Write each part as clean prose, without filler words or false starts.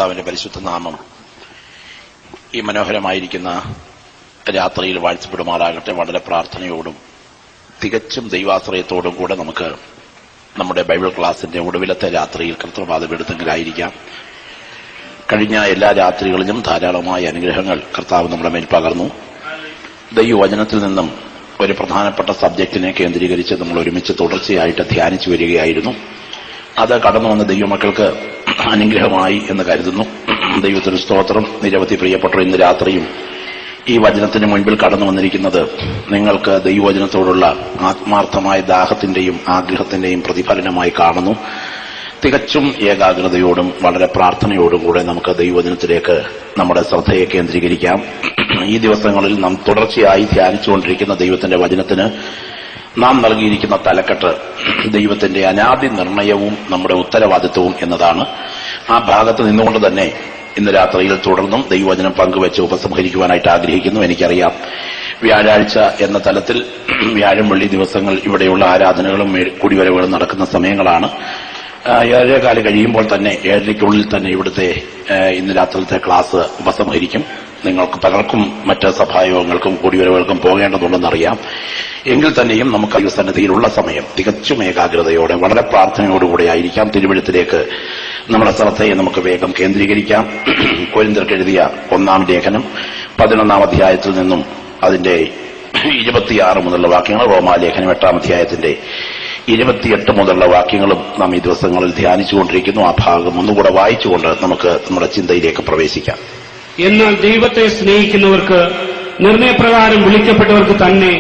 കർത്താവിന്റെ പരിശുദ്ധ നാമം ഈ മനോഹരമായിരിക്കുന്ന രാത്രിയിൽ വാഴ്ത്തപ്പെടുമാറാകട്ടെ. വളരെ പ്രാർത്ഥനയോടും തികച്ചും ദൈവാശ്രയത്തോടും കൂടെ നമുക്ക് നമ്മുടെ ബൈബിൾ ക്ലാസിന്റെ ഒടുവിലത്തെ രാത്രിയിൽ കർത്തൃപാദപീഠത്തിലായിരിക്കാം. കഴിഞ്ഞ എല്ലാ രാത്രികളിലും ധാരാളമായ അനുഗ്രഹങ്ങൾ കർത്താവ് നമ്മുടെ മേൽ പകർന്നു. ദൈവവചനത്തിൽ നിന്നും ഒരു പ്രധാനപ്പെട്ട സബ്ജക്റ്റിനെ കേന്ദ്രീകരിച്ച് നമ്മൾ ഒരുമിച്ച് തുടർച്ചയായിട്ട് ധ്യാനിച്ചു വരികയായിരുന്നു. അത് കടന്നു വന്ന ദൈവമക്കൾക്ക് അനുഗ്രഹമായി എന്ന് കരുതുന്നു. ദൈവത്തിന് സ്തോത്രം. നിരവധി പ്രിയപ്പെട്ടവർ ഇന്ന് രാത്രിയും ഈ വചനത്തിന് മുൻപിൽ കടന്നു വന്നിരിക്കുന്നത് നിങ്ങൾക്ക് ദൈവവചനത്തോടുള്ള ആത്മാർത്ഥമായ ദാഹത്തിന്റെയും ആഗ്രഹത്തിന്റെയും പ്രതിഫലനമായി കാണുന്നു. തികച്ചും ഏകാഗ്രതയോടും വളരെ പ്രാർത്ഥനയോടും കൂടെ നമുക്ക് ദൈവവചനത്തിലേക്ക് നമ്മുടെ ശ്രദ്ധയെ കേന്ദ്രീകരിക്കാം. ഈ ദിവസങ്ങളിൽ നാം തുടർച്ചയായി ധ്യാനിച്ചുകൊണ്ടിരിക്കുന്ന ദൈവത്തിന്റെ വചനത്തിന് നാം നൽകിയിരിക്കുന്ന തലക്കെട്ട് ദൈവത്തിന്റെ അനാദി നിർണയവും നമ്മുടെ ഉത്തരവാദിത്വവും എന്നതാണ്. ആ ഭാഗത്ത് നിന്നുകൊണ്ട് തന്നെ ഇന്ന് രാത്രിയിൽ തുടർന്നും ദൈവവചനം പങ്കുവെച്ച് ഉപസംഹരിക്കുവാനായിട്ട് ആഗ്രഹിക്കുന്നു. എനിക്കറിയാം, വ്യാഴാഴ്ച എന്ന തലത്തിൽ വ്യാഴം വെള്ളി ദിവസങ്ങൾ ഇവിടെയുള്ള ആരാധനകളും കുടിവരവുകളും നടക്കുന്ന സമയങ്ങളാണ്. 7:15 കഴിയുമ്പോൾ തന്നെ 7:30 തന്നെ ഇവിടുത്തെ ഇന്ന് രാത്രിയിലത്തെ ക്ലാസ് ഉപസംഹരിക്കും. നിങ്ങൾക്ക് പലർക്കും മറ്റ് സഭായോഗങ്ങൾക്കും കൂടിവരവുകൾക്കും പോകേണ്ടതുണ്ടെന്നറിയാം. എങ്കിൽ തന്നെയും നമുക്ക് ദൈവസന്നിധിയിലുള്ള സമയം തികച്ചും ഏകാഗ്രതയോടെ വളരെ പ്രാർത്ഥനയോടുകൂടെ ആയിരിക്കാം. തിരുവെഴുത്തിലേക്ക് നമ്മുടെ ശ്രദ്ധയെ നമുക്ക് വേഗം കേന്ദ്രീകരിക്കാം. കൊരിന്ത്യർക്ക് എഴുതിയ 1-ാം ലേഖനം 11-ാം അധ്യായത്തിൽ നിന്നും അതിന്റെ 26 മുതലുള്ള വാക്യങ്ങൾ, റോമാലേഖനം 8-ാം അധ്യായത്തിന്റെ 28 മുതലുള്ള വാക്യങ്ങളും നാം ഈ ദിവസങ്ങളിൽ ധ്യാനിച്ചുകൊണ്ടിരിക്കുന്നു. ആ ഭാഗം ഒന്നുകൂടെ വായിച്ചുകൊണ്ട് നമുക്ക് നമ്മുടെ ചിന്തയിലേക്ക് പ്രവേശിക്കാം. എന്നാൽ ദൈവത്തെ സ്നേഹിക്കുന്നവർക്ക് നിർണയപ്രകാരം വിളിക്കപ്പെട്ടവർക്ക് തന്നെ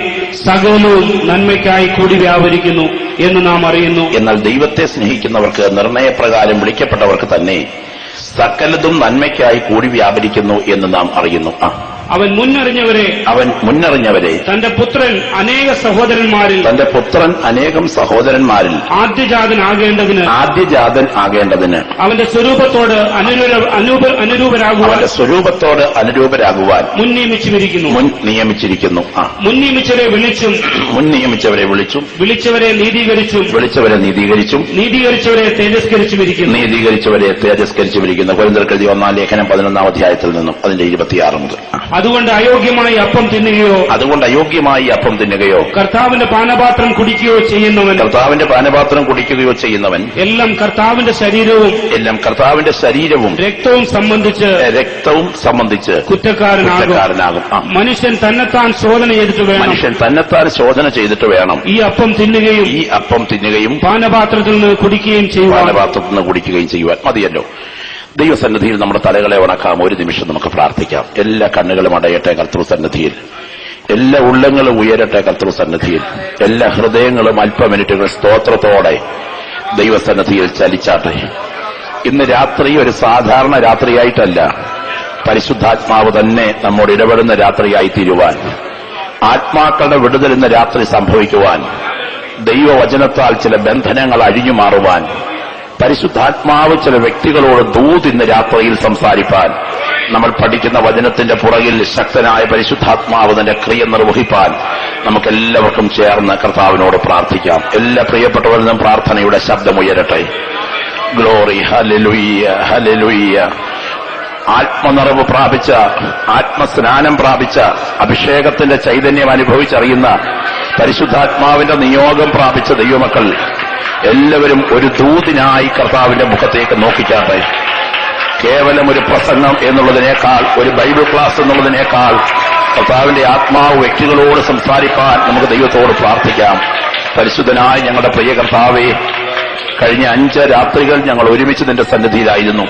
സകലവും നന്മയ്ക്കായി കൂടി വ്യാപരിക്കുന്നു എന്ന് നാം അറിയുന്നു. എന്നാൽ ദൈവത്തെ സ്നേഹിക്കുന്നവർക്ക് നിർണയപ്രകാരം വിളിക്കപ്പെട്ടവർക്ക് തന്നെ സകലതും നന്മയ്ക്കായി കൂടി വ്യാപരിക്കുന്നു എന്ന് നാം അറിയുന്നു. അവൻ മുന്നറിഞ്ഞവരെ തന്റെ പുത്രൻ അനേകം സഹോദരന്മാരിൽ ആദ്യജാതൻ ആകേണ്ടതിന് അവന്റെ സ്വരൂപത്തോട് അനുരൂപരാകുവാൻ മുൻ നിയമിച്ചിരിക്കുന്നു. മുൻ നിയമിച്ചവരെ വിളിച്ചും വിളിച്ചവരെ നീതീകരിച്ചും നീതീകരിച്ചവരെ തേജസ്കരിച്ചുമിരിക്കുന്നു. കൊരിന്ത്യർക്ക് എഴുതിയ 1-ാം ലേഖനം 11-ാം അധ്യായത്തിൽ നിന്നും അതിന്റെ 26 മുതൽ. അതുകൊണ്ട് അയോഗ്യമായി അപ്പം തിന്നുകയോ കർത്താവിന്റെ പാനപാത്രം കുടിക്കുകയോ ചെയ്യുന്നവൻ എല്ലാം കർത്താവിന്റെ ശരീരവും രക്തവും സംബന്ധിച്ച് കുറ്റക്കാരനാകും. മനുഷ്യൻ തന്നെത്താൻ ശോധന ചെയ്തിട്ട് വേണം ഈ അപ്പം തിന്നുകയും പാനപാത്രത്തിൽ നിന്ന് കുടിക്കുകയും ചെയ്യുവാൻ. മതിയല്ലോ. ദൈവസന്നിധിയിൽ നമ്മുടെ തലകളെ ഉണക്കാം. ഒരു നിമിഷം നമുക്ക് പ്രാർത്ഥിക്കാം. എല്ലാ കണ്ണുകളും അടയട്ടെ കർത്തൃസന്നിധിയിൽ, എല്ലാ ഉള്ളങ്ങളും ഉയരട്ടെ കർത്തൃസന്നിധിയിൽ, എല്ലാ ഹൃദയങ്ങളും അല്പമിനിറ്റുകൾ സ്തോത്രത്തോടെ ദൈവസന്നിധിയിൽ ചലിച്ചാട്ടെ. ഇന്ന് രാത്രി ഒരു സാധാരണ രാത്രിയായിട്ടല്ല, പരിശുദ്ധാത്മാവ് തന്നെ നമ്മോട് ഇടപെടുന്ന രാത്രിയായി തീരുവാൻ, ആത്മാക്കളുടെ വിടുതൽ ഇന്ന് രാത്രി സംഭവിക്കുവാൻ, ദൈവവചനത്താൽ ചില ബന്ധനങ്ങൾ അഴിഞ്ഞു മാറുവാൻ, പരിശുദ്ധാത്മാവ് ചില വ്യക്തികളോട് ദൂത് ഇന്ന് രാത്രിയിൽ സംസാരിപ്പാൻ, നമ്മൾ പഠിക്കുന്ന വചനത്തിന്റെ പുറകിൽ ശക്തനായ പരിശുദ്ധാത്മാവ് തന്റെ ക്രിയ നിർവഹിപ്പാൻ നമുക്കെല്ലാവർക്കും ചേർന്ന് കർത്താവിനോട് പ്രാർത്ഥിക്കാം. എല്ലാ പ്രിയപ്പെട്ടവരിൽ നിന്നും പ്രാർത്ഥനയുടെ ശബ്ദമുയരട്ടെ. Glory, hallelujah, hallelujah. ആത്മനിറവ് പ്രാപിച്ച, ആത്മസ്നാനം പ്രാപിച്ച, അഭിഷേകത്തിന്റെ ചൈതന്യം അനുഭവിച്ചറിയുന്ന, പരിശുദ്ധാത്മാവിന്റെ നിയോഗം പ്രാപിച്ച ദൈവമക്കൾ എല്ലാവരും ഒരു ദൂതിനായി കർത്താവിന്റെ മുഖത്തേക്ക് നോക്കിക്കാട്ടെ. കേവലം ഒരു പ്രസംഗം എന്നുള്ളതിനേക്കാൾ, ഒരു ബൈബിൾ ക്ലാസ് എന്നുള്ളതിനേക്കാൾ കർത്താവിന്റെ ആത്മാവ് വ്യക്തികളോട് സംസാരിക്കാൻ നമുക്ക് ദൈവത്തോട് പ്രാർത്ഥിക്കാം. പരിശുദ്ധനായ ഞങ്ങളുടെ പ്രിയ കർത്താവേ, കഴിഞ്ഞ 5 രാത്രികൾ ഞങ്ങൾ ഒരുമിച്ച് നിന്റെ സന്നിധിയിലായിരുന്നു.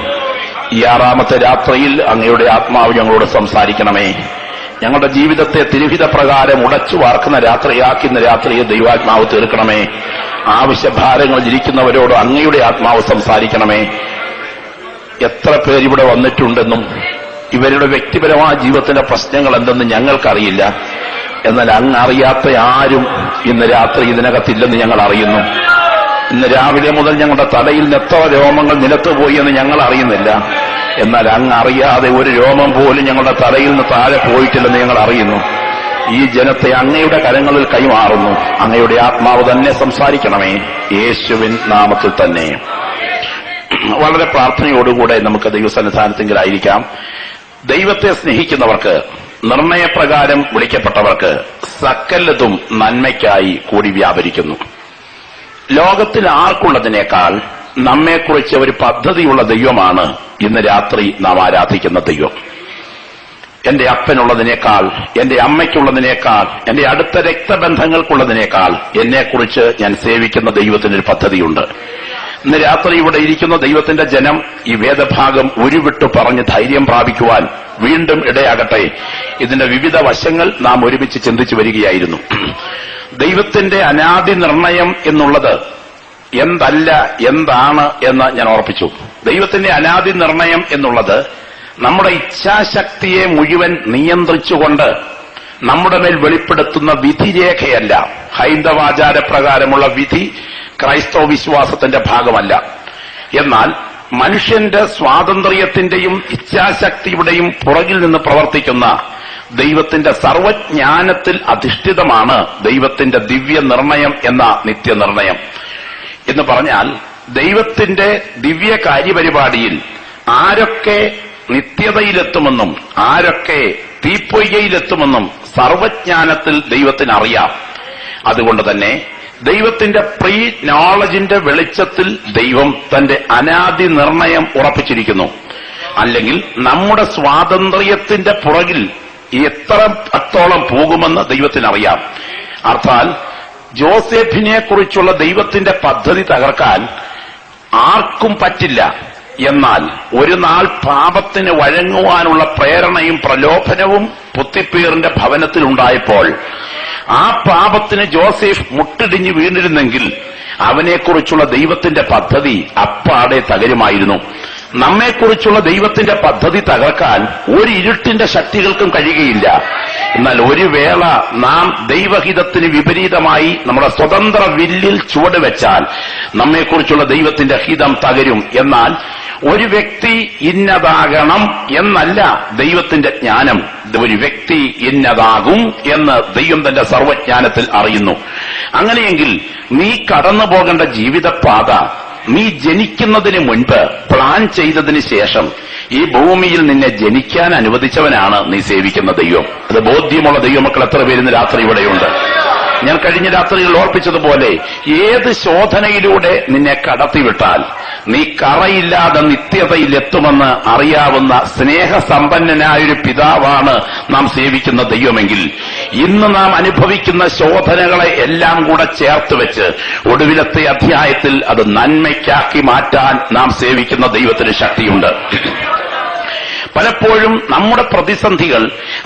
ഈ 6ാമത്തെ രാത്രിയിൽ അങ്ങയുടെ ആത്മാവ് ഞങ്ങളോട് സംസാരിക്കണമേ. ഞങ്ങളുടെ ജീവിതത്തെ തിരുഹിത പ്രകാരം ഉടച്ചു വാർക്കുന്ന രാത്രിയാക്കുന്ന രാത്രിയെ ദൈവാത്മാവ് തീർക്കണമേ. ആവശ്യഭാരങ്ങളിൽ ഇരിക്കുന്നവരോട് അങ്ങയുടെ ആത്മാവ് സംസാരിക്കണമേ. എത്ര പേരിവിടെ വന്നിട്ടുണ്ടെന്നും ഇവരുടെ വ്യക്തിപരമായ ജീവിതത്തിന്റെ പ്രശ്നങ്ങൾ എന്തെന്ന് ഞങ്ങൾക്കറിയില്ല. എന്നാൽ അങ്ങ് അറിയാത്ത ആരും ഇന്ന് രാത്രി ഇതിനകത്തില്ലെന്ന് ഞങ്ങൾ അറിയുന്നു. ഇന്ന് രാവിലെ മുതൽ ഞങ്ങളുടെ തലയിൽ എത്ര രോമങ്ങൾ നിലത്തുപോയി എന്ന് ഞങ്ങൾ അറിയുന്നില്ല. എന്നാൽ അങ്ങ് അറിയാതെ ഒരു രോമം പോലും ഞങ്ങളുടെ തലയിൽ നിന്ന് താഴെ പോയിട്ടില്ലെന്ന് ഞങ്ങൾ അറിയുന്നു. ഈ ജനത്തെ അങ്ങയുടെ കരങ്ങളിൽ കൈമാറുന്നു. അങ്ങയുടെ ആത്മാവ് തന്നെ സംസാരിക്കണമേ, യേശുവിൻ നാമത്തിൽ തന്നെ. വളരെ പ്രാർത്ഥനയോടുകൂടെ നമുക്ക് ദൈവസന്നിധാനത്തിലായിരിക്കാം. ദൈവത്തെ സ്നേഹിക്കുന്നവർക്ക്, നിർണയപ്രകാരം വിളിക്കപ്പെട്ടവർക്ക് സകലതും നന്മയ്ക്കായി കൂടി വ്യാപരിക്കുന്നു. ലോകത്തിൽ ആർക്കുള്ളതിനേക്കാൾ നമ്മെക്കുറിച്ച് ഒരു പദ്ധതിയുള്ള ദൈവമാണ് ഇന്ന് രാത്രി നാം ആരാധിക്കുന്ന ദൈവം. എന്റെ അപ്പനുള്ളതിനേക്കാൾ, എന്റെ അമ്മയ്ക്കുള്ളതിനേക്കാൾ, എന്റെ അടുത്ത രക്തബന്ധങ്ങൾക്കുള്ളതിനേക്കാൾ എന്നെക്കുറിച്ച് ഞാൻ സേവിക്കുന്ന ദൈവത്തിനൊരു പദ്ധതിയുണ്ട്. ഇന്ന് രാത്രി ഇവിടെ ഇരിക്കുന്ന ദൈവത്തിന്റെ ജനം ഈ വേദഭാഗം ഉരുവിട്ടു പറഞ്ഞ് ധൈര്യം പ്രാപിക്കുവാൻ വീണ്ടും ഇടയാകട്ടെ. ഇതിന്റെ വിവിധ വശങ്ങൾ നാം ഒരുമിച്ച് ചിന്തിച്ചു വരികയായിരുന്നു. ദൈവത്തിന്റെ അനാദി നിർണയം എന്നുള്ളത് എന്തല്ല, എന്താണ് എന്ന് ഞാൻ ഓർപ്പിച്ചു. ദൈവത്തിന്റെ അനാദി നിർണയം എന്നുള്ളത് നമ്മുടെ ഇച്ഛാശക്തിയെ മുഴുവൻ നിയന്ത്രിച്ചുകൊണ്ട് നമ്മുടെ മേൽ വെളിപ്പെടുത്തുന്ന വിധിരേഖയല്ല. ഹൈന്ദവാചാരപ്രകാരമുള്ള വിധി ക്രൈസ്തവ വിശ്വാസത്തിന്റെ ഭാഗമല്ല. എന്നാൽ മനുഷ്യന്റെ സ്വാതന്ത്ര്യത്തിന്റെയും ഇച്ഛാശക്തിയുടെയും പുറകിൽ നിന്ന് പ്രവർത്തിക്കുന്ന ദൈവത്തിന്റെ സർവജ്ഞാനത്തിൽ അധിഷ്ഠിതമാണ് ദൈവത്തിന്റെ ദിവ്യ നിർണയം എന്ന നിത്യനിർണയം. എന്ന് പറഞ്ഞാൽ ദൈവത്തിന്റെ ദിവ്യ കാര്യപരിപാടിയിൽ ആരൊക്കെ നിത്യതയിലെത്തുമെന്നും ആരൊക്കെ തീപ്പൊയ്കയിലെത്തുമെന്നും സർവജ്ഞാനത്തിൽ ദൈവത്തിനറിയാം. അതുകൊണ്ട് തന്നെ ദൈവത്തിന്റെ പ്രീ നോളജിന്റെ വെളിച്ചത്തിൽ ദൈവം തന്റെ അനാദി നിർണയം ഉറപ്പിച്ചിരിക്കുന്നു. അല്ലെങ്കിൽ നമ്മുടെ സ്വാതന്ത്ര്യത്തിന്റെ പുറകിൽ എത്രത്തോളം പോകുമെന്ന് ദൈവത്തിനറിയാം. അർത്ഥാൽ ജോസഫിനെ കുറിച്ചുള്ള ദൈവത്തിന്റെ പദ്ധതി തകർക്കാൻ ആർക്കും പറ്റില്ല. എന്നാൽ ഒരു നാൾ പാപത്തിന് വഴങ്ങുവാനുള്ള പ്രേരണയും പ്രലോഭനവും പുത്തിപ്പീറിന്റെ ഭവനത്തിലുണ്ടായപ്പോൾ ആ പാപത്തിന് ജോസഫ് മുട്ടിടിഞ്ഞു വീണിരുന്നെങ്കിൽ അവനെക്കുറിച്ചുള്ള ദൈവത്തിന്റെ പദ്ധതി അപ്പാടെ തകരുമായിരുന്നു. നമ്മെക്കുറിച്ചുള്ള ദൈവത്തിന്റെ പദ്ധതി തകർക്കാൻ ഒരു ഇരുട്ടിന്റെ ശക്തികൾക്കും കഴിയുകയില്ല. എന്നാൽ ഒരു വേള നാം ദൈവഹിതത്തിന് വിപരീതമായി നമ്മുടെ സ്വതന്ത്ര വില്ലിൽ ചുവടുവെച്ചാൽ നമ്മെക്കുറിച്ചുള്ള ദൈവത്തിന്റെ ഹിതം തകരും. എന്നാൽ ഒരു വ്യക്തി ഇന്നതാകണം എന്നല്ല ദൈവത്തിന്റെ ജ്ഞാനം. ഒരു വ്യക്തി ഇന്നതാകും എന്ന് ദൈവം തന്റെ സർവജ്ഞാനത്തിൽ അറിയുന്നു. അങ്ങനെയെങ്കിൽ നീ കടന്നു പോകേണ്ട ജീവിതപാത നീ ജനിക്കുന്നതിന് മുൻപ് പ്ലാൻ ചെയ്തതിന് ശേഷം ഈ ഭൂമിയിൽ നിന്നെ ജനിക്കാൻ അനുവദിച്ചവനാണ് നീ സേവിക്കുന്ന ദൈവം. അത് ബോധ്യമുള്ള ദൈവമക്കൾ എത്ര പേരുന്ന് രാത്രി ഇവിടെയുണ്ട്? ഞാൻ കഴിഞ്ഞ രാത്രിയിൽ ഓർപ്പിച്ചതുപോലെ ഏത് ശോധനയിലൂടെ നിന്നെ കടത്തിവിട്ടാൽ നീ കറയില്ലാതെ നിത്യതയിലെത്തുമെന്ന് അറിയാവുന്ന സ്നേഹസമ്പന്നനായൊരു പിതാവാണ് നാം സേവിക്കുന്ന ദൈവമെങ്കിൽ ഇന്ന് നാം അനുഭവിക്കുന്ന ശോധനകളെ എല്ലാം കൂടെ ചേർത്ത് വെച്ച് ഒടുവിലത്തെ അധ്യായത്തിൽ അത് നന്മയ്ക്കാക്കി മാറ്റാൻ നാം സേവിക്കുന്ന ദൈവത്തിന് ശക്തിയുണ്ട്. പലപ്പോഴും നമ്മുടെ പ്രതിസന്ധികൾ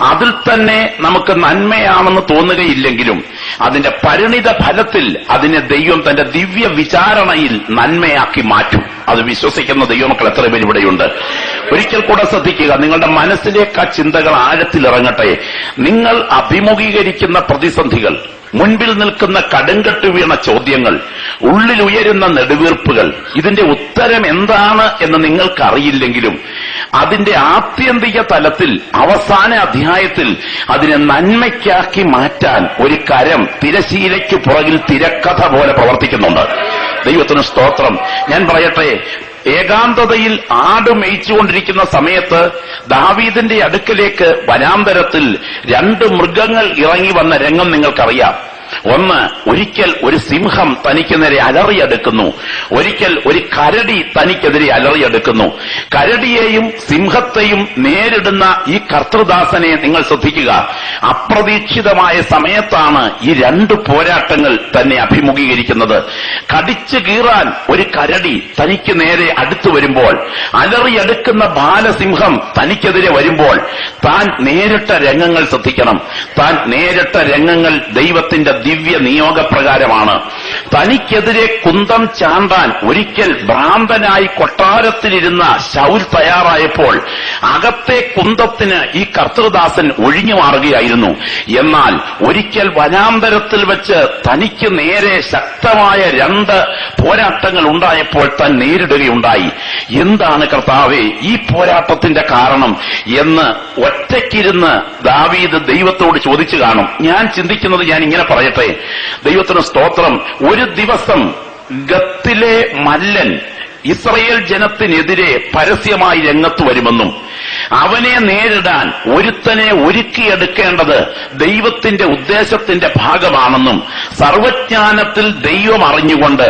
അതിൽ തന്നെ നമുക്ക് നന്മയാണെന്ന് തോന്നുകയില്ലെങ്കിലും അതിന്റെ പരിണിത ഫലത്തിൽ അതിനെ ദൈവം തന്റെ ദിവ്യ വിചാരണയിൽ നന്മയാക്കി മാറ്റും. അത് വിശ്വസിക്കുന്ന ദൈവമക്കൾ എത്ര പേര് ഇവിടെയുണ്ട്? ഒരിക്കൽ കൂടെ ശ്രദ്ധിക്കുക, നിങ്ങളുടെ മനസ്സിലേക്ക് ആ ചിന്തകൾ ആഴത്തിലിറങ്ങട്ടെ. നിങ്ങൾ അഭിമുഖീകരിക്കുന്ന പ്രതിസന്ധികൾ, മുൻപിൽ നിൽക്കുന്ന കടുങ്കട്ട് വീണ ചോദ്യങ്ങൾ, ഉള്ളിലുയരുന്ന നെടുവീർപ്പുകൾ, ഇതിന്റെ ഉത്തരം എന്താണ് എന്ന് നിങ്ങൾക്കറിയില്ലെങ്കിലും അതിന്റെ ആത്യന്തിക തലത്തിൽ അവസാന അധ്യായത്തിൽ അതിനെ നന്മയ്ക്കാക്കി മാറ്റാൻ ഒരു കരം തിരശീലയ്ക്ക് പുറകിൽ തിരക്കഥ പോലെ പ്രവർത്തിക്കുന്നുണ്ട്. ദൈവത്തിന് സ്തോത്രം. ഞാൻ പറയട്ടെ, ഏകാന്തതയിൽ ആട് മേയിച്ചുകൊണ്ടിരിക്കുന്ന സമയത്ത് ദാവീദിന്റെ അടുക്കലേക്ക് വനാന്തരത്തിൽ 2 മൃഗങ്ങൾ ഇറങ്ങി വന്ന രംഗം നിങ്ങൾക്കറിയാം. ഒന്ന്, ഒരിക്കൽ ഒരു സിംഹം തനിക്ക് നേരെ അലറിയെടുക്കുന്നു. ഒരിക്കൽ ഒരു കരടി തനിക്കെതിരെ അലറിയെടുക്കുന്നു. കരടിയെയും സിംഹത്തെയും നേരിടുന്ന ഈ കർത്തൃദാസനെ നിങ്ങൾ ശ്രദ്ധിക്കുക. അപ്രതീക്ഷിതമായ സമയത്താണ് ഈ 2 പോരാട്ടങ്ങൾ തന്നെ അഭിമുഖീകരിക്കുന്നത്. കടിച്ചു കീറാൻ ഒരു കരടി തനിക്ക് നേരെ അടുത്തു വരുമ്പോൾ, അലറിയെടുക്കുന്ന ബാലസിംഹം തനിക്കെതിരെ വരുമ്പോൾ താൻ നേരിട്ട രംഗങ്ങൾ ശ്രദ്ധിക്കണം. താൻ നേരിട്ട രംഗങ്ങൾ ദൈവത്തിന്റെ ദിവ്യ നിയോഗപ്രകാരമാണ്. തനിക്കെതിരെ കുന്തം ചാണ്ടാൻ ഒരിക്കൽ ഭ്രാന്തനായി കൊട്ടാരത്തിലിരുന്ന ശൗൽ തയ്യാറായപ്പോൾ അകത്തെ കുന്തത്തിന് ഈ കർത്തൃദാസൻ ഒഴിഞ്ഞു മാറുകയായിരുന്നു. എന്നാൽ ഒരിക്കൽ വനാന്തരത്തിൽ വെച്ച് തനിക്ക് നേരെ ശക്തമായ 2 പോരാട്ടങ്ങൾ ഉണ്ടായപ്പോൾ താൻ നേരിടുകയുണ്ടായി. എന്താണ് കർത്താവേ ഈ പോരാട്ടത്തിന്റെ കാരണം എന്ന് ഒറ്റയ്ക്കിരുന്ന് ദാവീദ് ദൈവത്തോട് ചോദിച്ചു കാണും. ഞാൻ ചിന്തിക്കുന്നത് ഞാൻ ഇങ്ങനെ പറയട്ടെ, ദൈവത്തിന് സ്തോത്രം. ഒരു ദിവസം ഗത്തിലെ മല്ലൻ ഇസ്രയേൽ ജനത്തിനെതിരെ പരസ്യമായി രംഗത്ത് വരുമെന്നും അവനെ നേരിടാൻ ഒരുത്തനെ ഒരുക്കിയെടുക്കേണ്ടത് ദൈവത്തിന്റെ ഉദ്ദേശത്തിന്റെ ഭാഗമാണെന്നും സർവജ്ഞാനത്തിൽ ദൈവം അറിഞ്ഞുകൊണ്ട്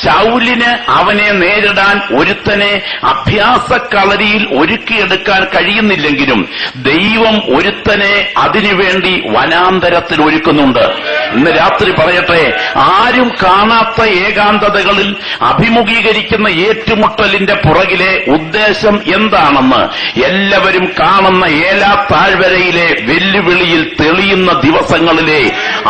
ശൗലിന് അവനെ നേരിടാൻ ഒരുത്തനെ അഭ്യാസക്കളരിയിൽ ഒരുക്കിയെടുക്കാൻ കഴിയുന്നില്ലെങ്കിലും ദൈവം ഒരുത്തനെ അതിനുവേണ്ടി വനാന്തരത്തിൽ ഒരുക്കുന്നുണ്ട്. ഇന്ന് രാത്രി പറയട്ടെ, ആരും കാണാത്ത ഏകാന്തതകളിൽ അഭിമുഖീകരിക്കുന്ന ഏറ്റുമുട്ടലിന്റെ പുറകിലെ ഉദ്ദേശം എന്താണെന്ന് എല്ലാവരും കാണുന്ന ഏലാ താഴ്വരയിലെ വെല്ലുവിളിയിൽ തെളിയുന്ന ദിവസങ്ങളിലെ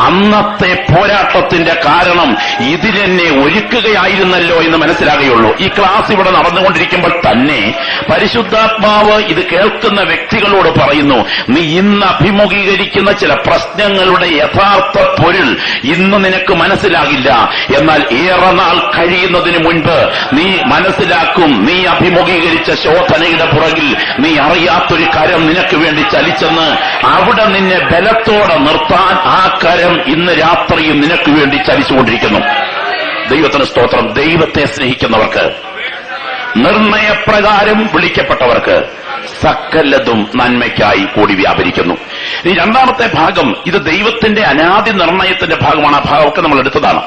അന്നത്തെ പോരാട്ടത്തിന്റെ കാരണം ഇതിലെന്നെ ഒരുക്കുകയായിരുന്നല്ലോ എന്ന് മനസ്സിലാകുകയുള്ളൂ. ഈ ക്ലാസ് ഇവിടെ നടന്നുകൊണ്ടിരിക്കുമ്പോൾ തന്നെ പരിശുദ്ധാത്മാവ് ഇത് കേൾക്കുന്ന വ്യക്തികളോട് പറയുന്നു, നീ ഇന്ന് അഭിമുഖീകരിക്കുന്ന ചില പ്രശ്നങ്ങളുടെ യഥാർത്ഥ പൊരുൾ ഇന്ന് നിനക്ക് മനസ്സിലാകില്ല. എന്നാൽ ഏറെ നാൾ കഴിയുന്നതിന് മുൻപ് നീ മനസ്സിലാക്കും, നീ അഭിമുഖീകരിച്ച ശോധനയുടെ പുറകിൽ നീ അറിയാത്തൊരു കരം നിനക്ക് വേണ്ടി ചലിച്ചെന്ന്. അവിടെ നിന്നെ ബലത്തോടെ നിർത്താൻ ആ കരം ഇന്ന് രാത്രിയും നിനക്ക് വേണ്ടി ചലിച്ചുകൊണ്ടിരിക്കുന്നു. ദൈവത്തിന് സ്തോത്രം. ദൈവത്തെ സ്നേഹിക്കുന്നവർക്ക്, നിർണയപ്രകാരം വിളിക്കപ്പെട്ടവർക്ക് സകലതും നന്മയ്ക്കായി കൂടി വ്യാപരിക്കുന്നു. ഈ രണ്ടാമത്തെ ഭാഗം, ഇത് ദൈവത്തിന്റെ അനാദി നിർണയത്തിന്റെ ഭാഗമാണ്. ആ ഭാഗമൊക്കെ നമ്മൾ എടുത്തതാണ്.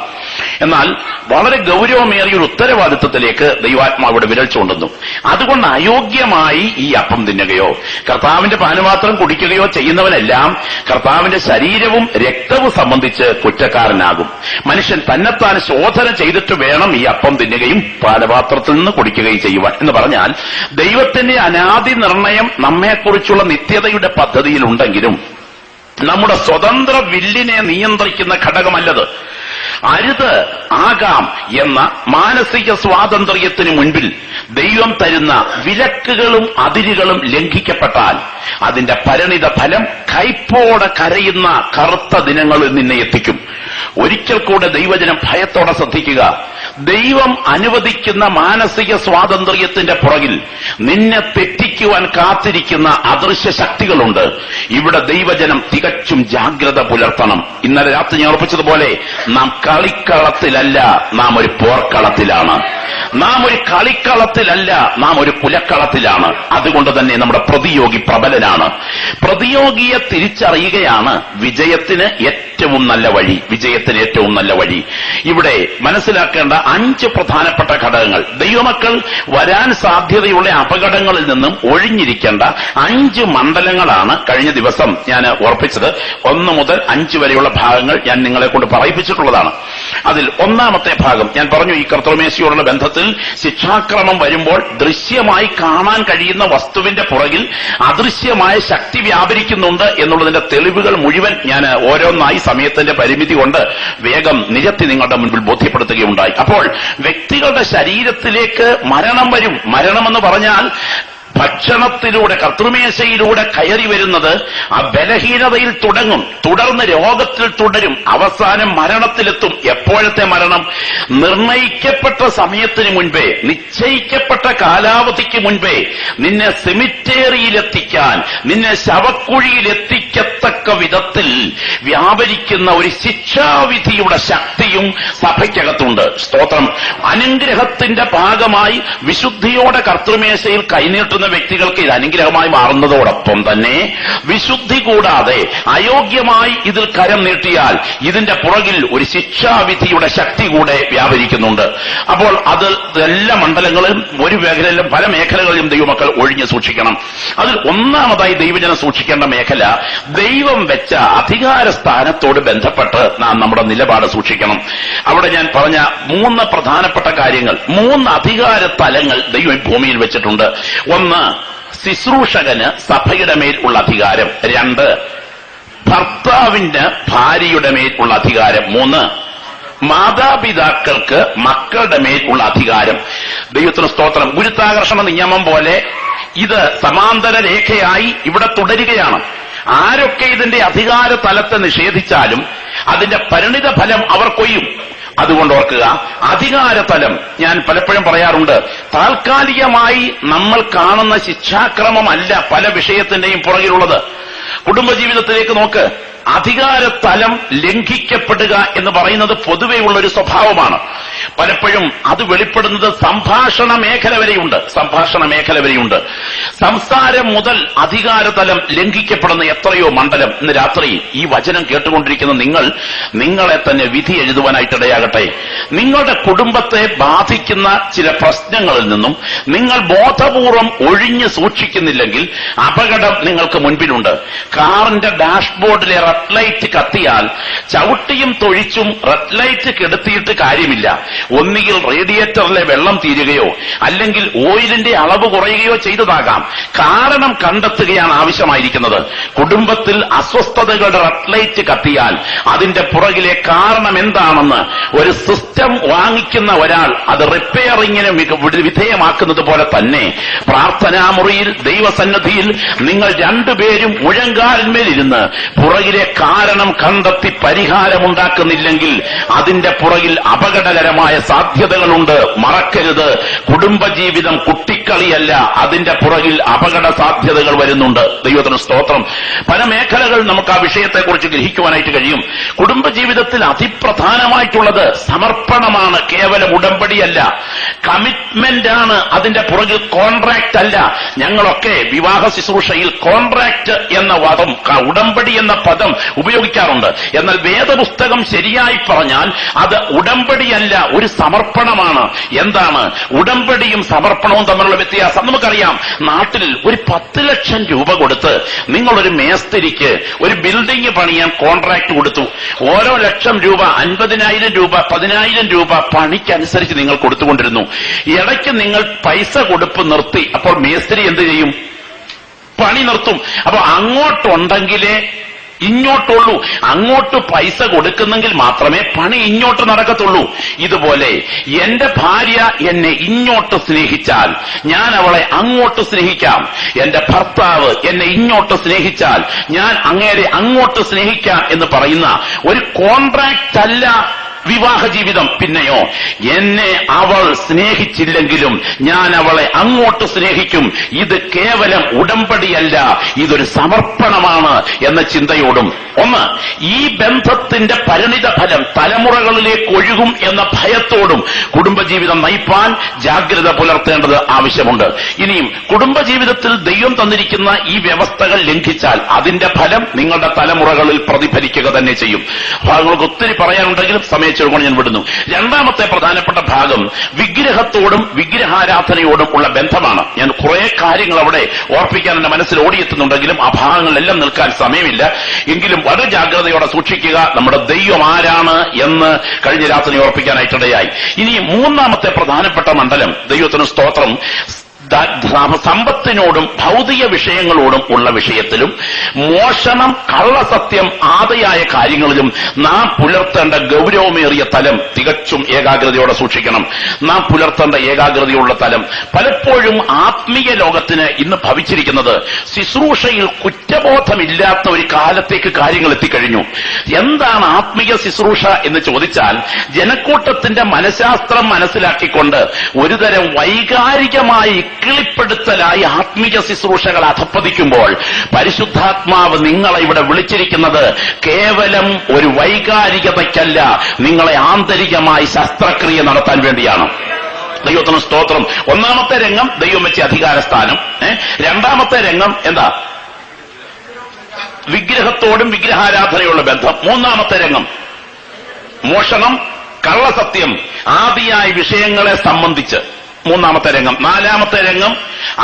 എന്നാൽ വളരെ ഗൗരവമേറിയ ഒരു ഉത്തരവാദിത്വത്തിലേക്ക് ദൈവാത്മാവിടെ വിരൽ ചൂണ്ടുന്നു. അതുകൊണ്ട് അയോഗ്യമായി ഈ അപ്പം തിന്നുകയോ കർത്താവിന്റെ പാനപാത്രം കുടിക്കുകയോ ചെയ്യുന്നവനെല്ലാം കർത്താവിന്റെ ശരീരവും രക്തവും സംബന്ധിച്ച് കുറ്റക്കാരനാകും. മനുഷ്യൻ തന്നെത്താൻ ശോധന ചെയ്തിട്ട് വേണം ഈ അപ്പം തിന്നുകയും പാനപാത്രത്തിൽ നിന്ന് കുടിക്കുകയും ചെയ്യുവാൻ എന്ന് പറഞ്ഞാൽ, ദൈവത്തിന്റെ അനാദി നിർണയം നമ്മെക്കുറിച്ചുള്ള നിത്യതയുടെ പദ്ധതിയിലുണ്ടെങ്കിലും നമ്മുടെ സ്വതന്ത്ര വില്ലിനെ നിയന്ത്രിക്കുന്ന ഘടകമല്ലത്. അരുത് ആകാം എന്ന മാനസിക സ്വാതന്ത്ര്യത്തിന് മുൻപിൽ ദൈവം തരുന്ന വിലക്കുകളും അതിരുകളും ലംഘിക്കപ്പെട്ടാൽ അതിന്റെ പരിണിത ഫലം കൈപ്പോടെ കരയുന്ന കറുത്ത ദിനങ്ങളിൽ നിന്നെ എത്തിക്കും. ഒരിക്കൽ കൂടെ ദൈവജനം ഭയത്തോടെ ശ്രദ്ധിക്കുക. ദൈവം അനുവദിക്കുന്ന മാനസിക സ്വാതന്ത്ര്യത്തിന്റെ പുറകിൽ നിന്നെ തെറ്റിക്കുവാൻ കാത്തിരിക്കുന്ന അദൃശ്യ ശക്തികളുണ്ട്. ഇവിടെ ദൈവജനം തികച്ചും ജാഗ്രത പുലർത്തണം. ഇന്നലെ രാത്രി ഞാൻ ഉറപ്പിച്ചതുപോലെ, നാം കളിക്കളത്തിലല്ല, നാം ഒരു പോർക്കളത്തിലാണ്. നാം ഒരു കളിക്കളത്തിലല്ല, നാം ഒരു പുലക്കളത്തിലാണ്. അതുകൊണ്ട് തന്നെ നമ്മുടെ പ്രതിയോഗി പ്രബലനാണ്. പ്രതിയോഗിയെ തിരിച്ചറിയുകയാണ് വിജയത്തിന് ഏറ്റവും നല്ല വഴി. വിജയത്തിന് ഏറ്റവും നല്ല വഴി. ഇവിടെ മനസ്സിലാക്കേണ്ട 5 പ്രധാനപ്പെട്ട ഘടകങ്ങൾ, ദൈവമക്കൾ വരാൻ സാധ്യതയുള്ള അപകടങ്ങളിൽ നിന്നും ഒഴിഞ്ഞിരിക്കേണ്ട 5 മണ്ഡലങ്ങളാണ് കഴിഞ്ഞ ദിവസം ഞാൻ ഓർപ്പിച്ചത്. 1 മുതൽ 5 വരെയുള്ള ഭാഗങ്ങൾ ഞാൻ നിങ്ങളെ കൊണ്ട് പറയിപ്പിച്ചിട്ടുള്ളതാണ്. അതിൽ ഒന്നാമത്തെ ഭാഗം ഞാൻ പറഞ്ഞു, ഈ കർത്തൃമേശയോടുള്ള ബന്ധത്തിൽ ശിക്ഷാക്രമം വരുമ്പോൾ ദൃശ്യമായി കാണാൻ കഴിയുന്ന വസ്തുവിന്റെ പുറകിൽ അദൃശ്യമായ ശക്തി വ്യാപരിക്കുന്നുണ്ട് എന്നുള്ളതിന്റെ തെളിവുകൾ മുഴുവൻ ഞാൻ ഓരോന്നായി സമയത്തിന്റെ പരിമിതി കൊണ്ട് വേഗം നിരത്തി നിങ്ങളുടെ മുൻപിൽ ബോധ്യപ്പെടുത്തുകയുണ്ടായി. അപ്പോൾ വ്യക്തികളുടെ ശരീരത്തിലേക്ക് മരണം വരും. മരണമെന്ന് പറഞ്ഞാൽ ഭക്ഷണത്തിലൂടെ, കർത്തൃമേശയിലൂടെ കയറി വരുന്നത് ആ ബലഹീനതയിൽ തുടങ്ങും, തുടർന്ന് രോഗത്തിൽ തുടരും, അവസാനം മരണത്തിലെത്തും. എപ്പോഴത്തെ മരണം? നിർണയിക്കപ്പെട്ട സമയത്തിന് മുൻപേ, നിശ്ചയിക്കപ്പെട്ട കാലാവധിക്ക് മുൻപേ നിന്നെ സെമിറ്റേറിയിലെത്തിക്കാൻ, നിന്നെ ശവക്കുഴിയിലെത്തിക്കത്തക്ക വിധത്തിൽ വ്യാപരിക്കുന്ന ഒരു ശിക്ഷാവിധിയുടെ ശക്തിയും സഭയ്ക്കകത്തുണ്ട്. സ്തോത്രം. അനുഗ്രഹത്തിന്റെ ഭാഗമായി വിശുദ്ധിയോടെ കർത്തൃമേശയിൽ കൈനീട്ടുന്ന വ്യക്തികൾക്ക് ഇത് അനുഗ്രഹമായി മാറുന്നതോടൊപ്പം തന്നെ വിശുദ്ധി കൂടാതെ അയോഗ്യമായി ഇതിൽ കരം നീട്ടിയാൽ ഇതിന്റെ പുറകിൽ ഒരു ശിക്ഷാവിധിയുടെ ശക്തി കൂടെ വ്യാപരിക്കുന്നുണ്ട്. അപ്പോൾ അത് എല്ലാ മണ്ഡലങ്ങളും, ഒരു മേഖലയിലും പല മേഖലകളിലും ദൈവമക്കൾ ഒഴിഞ്ഞു സൂക്ഷിക്കണം. അതിൽ ഒന്നാമതായി ദൈവജനം സൂക്ഷിക്കേണ്ട മേഖല, ദൈവം വെച്ച അധികാര സ്ഥാനത്തോട് ബന്ധപ്പെട്ട് നാം നമ്മുടെ നിലപാട് സൂക്ഷിക്കണം. അവിടെ ഞാൻ പറഞ്ഞ 3 പ്രധാനപ്പെട്ട കാര്യങ്ങൾ, 3 അധികാര തലങ്ങൾ ദൈവം ഭൂമിയിൽ വെച്ചിട്ടുണ്ട്. 1, ശുശ്രൂഷകന് സഭയുടെ മേൽ ഉള്ള അധികാരം. 2, ഭർത്താവിന് ഭാര്യയുടെ മേൽ ഉള്ള അധികാരം. 3, മാതാപിതാക്കൾക്ക് മക്കളുടെ മേൽ ഉള്ള അധികാരം. ദൈവത്തിന് സ്തോത്രം. ഗുരുത്വാകർഷണ നിയമം പോലെ ഇത് സമാന്തര രേഖയായി ഇവിടെ തുടരുകയാണ്. ആരൊക്കെ ഇതിന്റെ അധികാര തലത്തെ നിഷേധിച്ചാലും അതിന്റെ പരിണിത ഫലം അവർ കൊയ്യും. അതുകൊണ്ട് ഓർക്കുക, അധികാരതലം ഞാൻ പലപ്പോഴും പറയാറുണ്ട്, താൽക്കാലികമായി നമ്മൾ കാണുന്ന ശിക്ഷാക്രമമല്ല പല വിഷയത്തിന്റെയും പുറകിലുള്ളത്. കുടുംബജീവിതത്തിലേക്ക് നോക്ക്. അധികാരതലം ലംഘിക്കപ്പെടുക എന്ന് പറയുന്നത് പൊതുവെയുള്ള ഒരു സ്വഭാവമാണ്. പലപ്പോഴും അത് വെളിപ്പെടുന്നത് സംഭാഷണ മേഖല വരെയുണ്ട്. സംസാരം മുതൽ അധികാരതലം ലംഘിക്കപ്പെടുന്ന എത്രയോ മണ്ഡലം. ഇന്ന് രാത്രി ഈ വചനം കേട്ടുകൊണ്ടിരിക്കുന്ന നിങ്ങളെ തന്നെ വിധി എഴുതുവാനായിട്ടിടയാകട്ടെ. നിങ്ങളുടെ കുടുംബത്തെ ബാധിക്കുന്ന ചില പ്രശ്നങ്ങളിൽ നിന്നും നിങ്ങൾ ബോധപൂർവം ഒഴിഞ്ഞു സൂക്ഷിക്കുന്നില്ലെങ്കിൽ അപകടം നിങ്ങൾക്ക് മുൻപിലുണ്ട്. കാറിന്റെ ഡാഷ്ബോർഡിലെ റെഡ് ലൈറ്റ് കത്തിയാൽ ചവിട്ടിയും തൊഴിച്ചും റെഡ് ലൈറ്റ് കെടുത്തിയിട്ട് കാര്യമില്ല. ഒന്നുകിൽ റേഡിയേറ്ററിലെ വെള്ളം തീരുകയോ അല്ലെങ്കിൽ ഓയിലിന്റെ അളവ് കുറയുകയോ ചെയ്തതാകാം. കാരണം കണ്ടെത്തുകയാണ് ആവശ്യമായിരിക്കുന്നത്. കുടുംബത്തിൽ അസ്വസ്ഥതകളുടെ റെഡ് ലൈറ്റ് കത്തിയാൽ അതിന്റെ പുറകിലെ കാരണം എന്താണെന്ന് ഒരു സിസ്റ്റം വാങ്ങിക്കുന്ന ഒരാൾ അത് റിപ്പയറിങ്ങിന് വിധേയമാക്കുന്നത് പോലെ തന്നെ പ്രാർത്ഥനാമുറിയിൽ ദൈവസന്നിധിയിൽ നിങ്ങൾ രണ്ടുപേരും മുഴങ്കാലിന്മേലിരുന്ന് പുറകിലെ കാരണം കണ്ടെത്തി പരിഹാരമുണ്ടാക്കുന്നില്ലെങ്കിൽ അതിന്റെ പുറകിൽ അപകടകരമായ സാധ്യതകളുണ്ട്. മറക്കരുത്, കുടുംബജീവിതം കുട്ടിക്കളിയല്ല, അതിന്റെ പുറകിൽ അപകട സാധ്യതകൾ വരുന്നുണ്ട്. ദൈവത്തിന് സ്തോത്രം. പല മേഖലകൾ നമുക്ക് ആ വിഷയത്തെക്കുറിച്ച് ഗ്രഹിക്കുവാനായിട്ട് കഴിയും. കുടുംബജീവിതത്തിൽ അതിപ്രധാനമായിട്ടുള്ളത് സമർപ്പണമാണ്, കേവലം ഉടമ്പടിയല്ല. കമ്മിറ്റ്മെന്റ് ആണ് അതിന്റെ പുറകിൽ, കോൺട്രാക്ട് അല്ല. ഞങ്ങളൊക്കെ വിവാഹ ശുശ്രൂഷയിൽ കോൺട്രാക്ട് എന്ന പദം, ഉടമ്പടി എന്ന പദം ഉപയോഗിക്കാറുണ്ട്. എന്നാൽ വേദപുസ്തകം ശരിയായി പറഞ്ഞാൽ അത് ഉടമ്പടിയല്ല, ഒരു സമർപ്പണമാണ്. എന്താണ് ഉടമ്പടിയും സമർപ്പണവും തമ്മിലുള്ള വ്യത്യാസം? നമുക്കറിയാം, നാട്ടിൽ ഒരു 10 ലക്ഷം രൂപ കൊടുത്ത് നിങ്ങളൊരു മേസ്തിരിക്ക് ഒരു ബിൽഡിംഗ് പണിയാൻ കോൺട്രാക്ട് കൊടുത്തു. ഓരോ ലക്ഷം രൂപ 50,000 രൂപ 10,000 രൂപ പണിക്കനുസരിച്ച് നിങ്ങൾ കൊടുത്തുകൊണ്ടിരുന്നു. ഇടയ്ക്ക് നിങ്ങൾ പൈസ കൊടുപ്പ് നിർത്തി. അപ്പോൾ മേസ്തിരി എന്ത് ചെയ്യും? പണി നിർത്തും. അപ്പൊ അങ്ങോട്ടുണ്ടെങ്കിലേ ഇങ്ങോട്ടുള്ളൂ. അങ്ങോട്ട് പൈസ കൊടുക്കുന്നെങ്കിൽ മാത്രമേ പണി ഇങ്ങോട്ട് നടക്കത്തുള്ളൂ. ഇതുപോലെ എന്റെ ഭാര്യ എന്നെ ഇങ്ങോട്ട് സ്നേഹിച്ചാൽ ഞാൻ അവളെ അങ്ങോട്ട് സ്നേഹിക്കാം. എന്റെ ഭർത്താവ് എന്നെ ഇങ്ങോട്ട് സ്നേഹിച്ചാൽ ഞാൻ അങ്ങേരെ അങ്ങോട്ട് സ്നേഹിക്കാം എന്ന് പറയുന്ന ഒരു കോൺട്രാക്ട് അല്ല വിവാഹ ജീവിതം. പിന്നെയോ, എന്നെ അവൾ സ്നേഹിച്ചില്ലെങ്കിലും ഞാൻ അവളെ അങ്ങോട്ട് സ്നേഹിക്കും. ഇത് കേവലം ഉടമ്പടിയല്ല, ഇതൊരു സമർപ്പണമാണ് എന്ന ചിന്തയോടും, ഒന്ന്, ഈ ബന്ധത്തിന്റെ പരിണിത ഫലം തലമുറകളിലേക്ക് ഒഴുകും എന്ന ഭയത്തോടും കുടുംബജീവിതം നയിപ്പാൻ ജാഗ്രത പുലർത്തേണ്ടത് ആവശ്യമുണ്ട്. ഇനിയും കുടുംബജീവിതത്തിൽ ദൈവം തന്നിരിക്കുന്ന ഈ വ്യവസ്ഥകൾ ലംഘിച്ചാൽ അതിന്റെ ഫലം നിങ്ങളുടെ തലമുറകളിൽ പ്രതിഫലിക്കുക തന്നെ ചെയ്യും. ഭാഗങ്ങൾക്ക് ഒത്തിരി പറയാനുണ്ടെങ്കിലും സമയച്ചുകൊണ്ട് ഞാൻ വിടുന്നു. രണ്ടാമത്തെ പ്രധാനപ്പെട്ട ഭാഗം വിഗ്രഹത്തോടും വിഗ്രഹാരാധനയോടും ഉള്ള ബന്ധമാണ്. ഞാൻ കുറെ കാര്യങ്ങൾ അവിടെ ഓർപ്പിക്കാൻ എന്റെ മനസ്സിൽ ഓടിയെത്തുന്നുണ്ടെങ്കിലും ആ ഭാഗങ്ങളിലെല്ലാം നിൽക്കാൻ സമയമില്ല. എങ്കിലും വളരെ ജാഗ്രതയോടെ സൂക്ഷിക്കുക. നമ്മുടെ ദൈവം ആരാണ് എന്ന് കഴിഞ്ഞ രാത്രി ഓർപ്പിക്കാനായിട്ടിടയായി. ഇനി മൂന്നാമത്തെ പ്രധാനപ്പെട്ട മണ്ഡലം, ദൈവത്തിന് സ്തോത്രം, സമ്പത്തിനോടും ഭൗതിക വിഷയങ്ങളോടും ഉള്ള വിഷയത്തിലും മോഷണം, കള്ളസത്യം ആദിയായ കാര്യങ്ങളിലും നാം പുലർത്തേണ്ട ഗൗരവമേറിയ തലം തികച്ചും ഏകാഗ്രതയോടെ സൂക്ഷിക്കണം. നാം പുലർത്തേണ്ട ഏകാഗ്രതയുള്ള തലം പലപ്പോഴും ആത്മീയ ലോകത്തിന് ഇന്ന് ഭവിച്ചിരിക്കുന്നത് ശുശ്രൂഷയിൽ കുറ്റബോധമില്ലാത്ത ഒരു കാലത്തേക്ക് കാര്യങ്ങൾ എത്തിക്കഴിഞ്ഞു. എന്താണ് ആത്മീയ ശുശ്രൂഷ എന്ന് ചോദിച്ചാൽ, ജനക്കൂട്ടത്തിന്റെ മനഃശാസ്ത്രം മനസ്സിലാക്കിക്കൊണ്ട് ഒരുതരം വൈകാരികമായി കിളിപ്പെടുത്തലായി ആത്മീയ ശുശ്രൂഷകൾ അധപ്പതിക്കുമ്പോൾ പരിശുദ്ധാത്മാവ് നിങ്ങളെ ഇവിടെ വിളിച്ചിരിക്കുന്നത് കേവലം ഒരു വൈകാരികതയ്ക്കല്ല, നിങ്ങളെ ആന്തരികമായി ശസ്ത്രക്രിയ നടത്താൻ വേണ്ടിയാണ്. ദൈവത്തിന് സ്തോത്രം. ഒന്നാമത്തെ രംഗം ദൈവം വെച്ച അധികാരസ്ഥാനം. രണ്ടാമത്തെ രംഗം എന്താ? വിഗ്രഹത്തോടും വിഗ്രഹാരാധനയുള്ള ബന്ധം. മൂന്നാമത്തെ രംഗം മോഷണം, കള്ളസത്യം ആദിയായ വിഷയങ്ങളെ സംബന്ധിച്ച് മൂന്നാമത്തെ രംഗം. നാലാമത്തെ രംഗം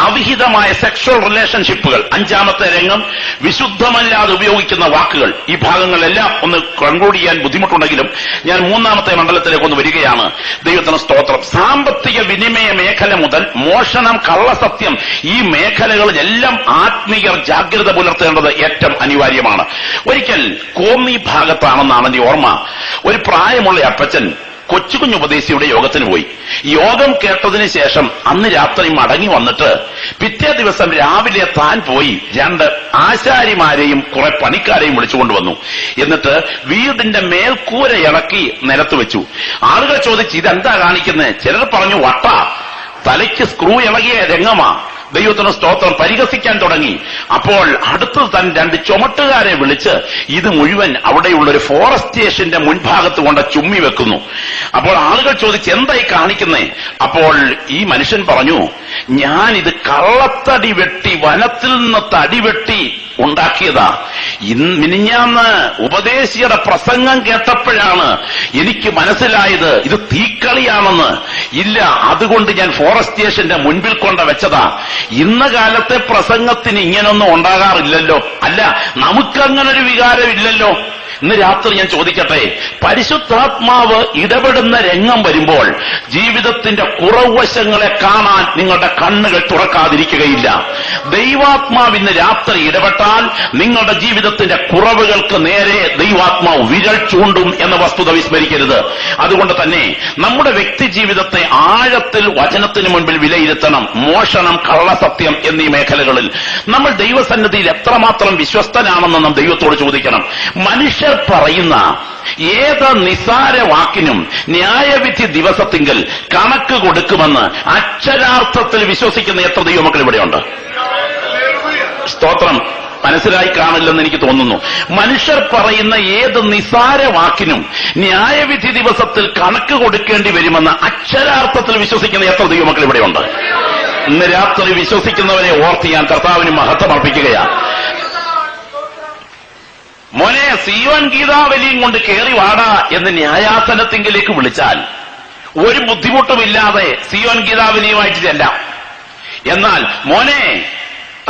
അവിഹിതമായ സെക്ഷൽ റിലേഷൻഷിപ്പുകൾ. അഞ്ചാമത്തെ രംഗം വിശുദ്ധമല്ലാതെ ഉപയോഗിക്കുന്ന വാക്കുകൾ. ഈ ഭാഗങ്ങളെല്ലാം ഒന്ന് കൺക്ലൂഡ് ചെയ്യാൻ ബുദ്ധിമുട്ടുണ്ടെങ്കിലും ഞാൻ മൂന്നാമത്തെ മണ്ഡലത്തിലേക്ക് ഒന്ന് വരികയാണ്. ദൈവത്തിന് സ്തോത്രം. സാമ്പത്തിക വിനിമയ മേഖല മുതൽ മോഷണം, കള്ളസത്യം, ഈ മേഖലകളിലെല്ലാം ആത്മീയർ ജാഗ്രത പുലർത്തേണ്ടത് ഏറ്റവും അനിവാര്യമാണ്. ഒരിക്കൽ കോന്നി ഭാഗത്താണെന്നാണ് എന്റെ ഓർമ്മ. ഒരു പ്രായമുള്ള അപ്പച്ചൻ കൊച്ചുകുഞ്ഞുപദേശിയുടെ യോഗത്തിന് പോയി. യോഗം കേട്ടതിന് ശേഷം അന്ന് രാത്രി മടങ്ങി വന്നിട്ട് പിറ്റേ ദിവസം രാവിലെ താൻ പോയി 2 ആശാരിമാരെയും കുറെ പണിക്കാരെയും വിളിച്ചുകൊണ്ടുവന്നു. എന്നിട്ട് വീടിന്റെ മേൽക്കൂര ഇളക്കി നിലത്ത് വെച്ചു. ആളുകൾ ചോദിച്ചു, ഇതെന്താ കാണിക്കുന്നത്? ചിലർ പറഞ്ഞു, വട്ട തലയ്ക്ക് സ്ക്രൂ ഇളകിയ രംഗമാ. ദൈവത്തിന് സ്തോത്രം, പരിഹസിക്കാൻ തുടങ്ങി. അപ്പോൾ അടുത്ത് തൻ 2 ചുമട്ടുകാരെ വിളിച്ച് ഇത് മുഴുവൻ അവിടെയുള്ള ഒരു ഫോറസ്റ്റ് സ്റ്റേഷന്റെ മുൻഭാഗത്ത് കൊണ്ട് ചുമ്മി വെക്കുന്നു. അപ്പോൾ ആളുകൾ ചോദിച്ച് എന്തായി കാണിക്കുന്നേ? അപ്പോൾ ഈ മനുഷ്യൻ പറഞ്ഞു, ഞാൻ ഇത് കള്ളത്തടി വെട്ടി, വനത്തിൽ നിന്ന് തടി വെട്ടി ഉണ്ടാക്കിയതാ. മിനിഞ്ഞാന്ന് ഉപദേശിയുടെ പ്രസംഗം കേട്ടപ്പോഴാണ് എനിക്ക് മനസ്സിലായത് ഇത് തീക്കളിയാണെന്ന്. ഇല്ല, അതുകൊണ്ട് ഞാൻ ഫോറസ്റ്റ് സ്റ്റേഷന്റെ മുൻപിൽ കൊണ്ട് വെച്ചതാ. ഇന്ന കാലത്തെ പ്രസംഗത്തിന് ഇങ്ങനൊന്നും ഉണ്ടാകാറില്ലല്ലോ. അല്ല, നമുക്കങ്ങനൊരു വികാരമില്ലല്ലോ. ഇന്ന് രാത്രി ഞാൻ ചോദിക്കട്ടെ, പരിശുദ്ധാത്മാവ് ഇടപെടുന്ന രംഗം വരുമ്പോൾ ജീവിതത്തിന്റെ കുറവശങ്ങളെ കാണാൻ നിങ്ങളുടെ കണ്ണുകൾ തുറക്കാതിരിക്കുകയില്ല. ദൈവാത്മാവ് ഇന്ന് രാത്രി ഇടപെട്ടാൽ നിങ്ങളുടെ ജീവിതത്തിന്റെ കുറവുകൾക്ക് നേരെ ദൈവാത്മാവ് വിരൽ ചൂണ്ടും എന്ന വസ്തുത വിസ്മരിക്കരുത്. അതുകൊണ്ട് തന്നെ നമ്മുടെ വ്യക്തി ജീവിതത്തെ ആഴത്തിൽ വചനത്തിന് മുൻപിൽ വിലയിരുത്തണം. മോഷണം, കള്ളസത്യം എന്നീ മേഖലകളിൽ നമ്മൾ ദൈവസന്നിധിയിൽ എത്രമാത്രം വിശ്വസ്തനാണെന്ന് നാം ദൈവത്തോട് ചോദിക്കണം. മനുഷ്യർ പറയുന്ന ഏത് നിസാര വാക്കിനും ന്യായവിധി ദിവസത്തിങ്കൽ കണക്ക് കൊടുക്കുമെന്ന് അക്ഷരാർത്ഥത്തിൽ വിശ്വസിക്കുന്ന എത്ര ദൈവമക്കൾ ഇവിടെയുണ്ട്? സ്തോത്രം. മനസ്സിലായി കാണില്ലെന്ന് എനിക്ക് തോന്നുന്നു. മനുഷ്യർ പറയുന്ന ഏത് നിസാര വാക്കിനും ന്യായവിധി ദിവസത്തിൽ കണക്ക് കൊടുക്കേണ്ടി വരുമെന്ന് അക്ഷരാർത്ഥത്തിൽ വിശ്വസിക്കുന്ന എത്ര ദൈവമക്കൾ ഇവിടെയുണ്ട്? ഇന്ന് രാത്രി വിശ്വസിക്കുന്നവരെ ഓർത്ത് ഞാൻ കർത്താവിന് മഹത്വം അർപ്പിക്കുകയാണ്. മോനെ, സീയോൻ ഗീതാവലിയും കൊണ്ട് കേറി വാടാ എന്ന് ന്യായാസനത്തിങ്കിലേക്ക് വിളിച്ചാൽ ഒരു ബുദ്ധിമുട്ടുമില്ലാതെ സീയോൻ ഗീതാവലിയുമായിട്ട് ചെല്ലാം. എന്നാൽ മോനെ,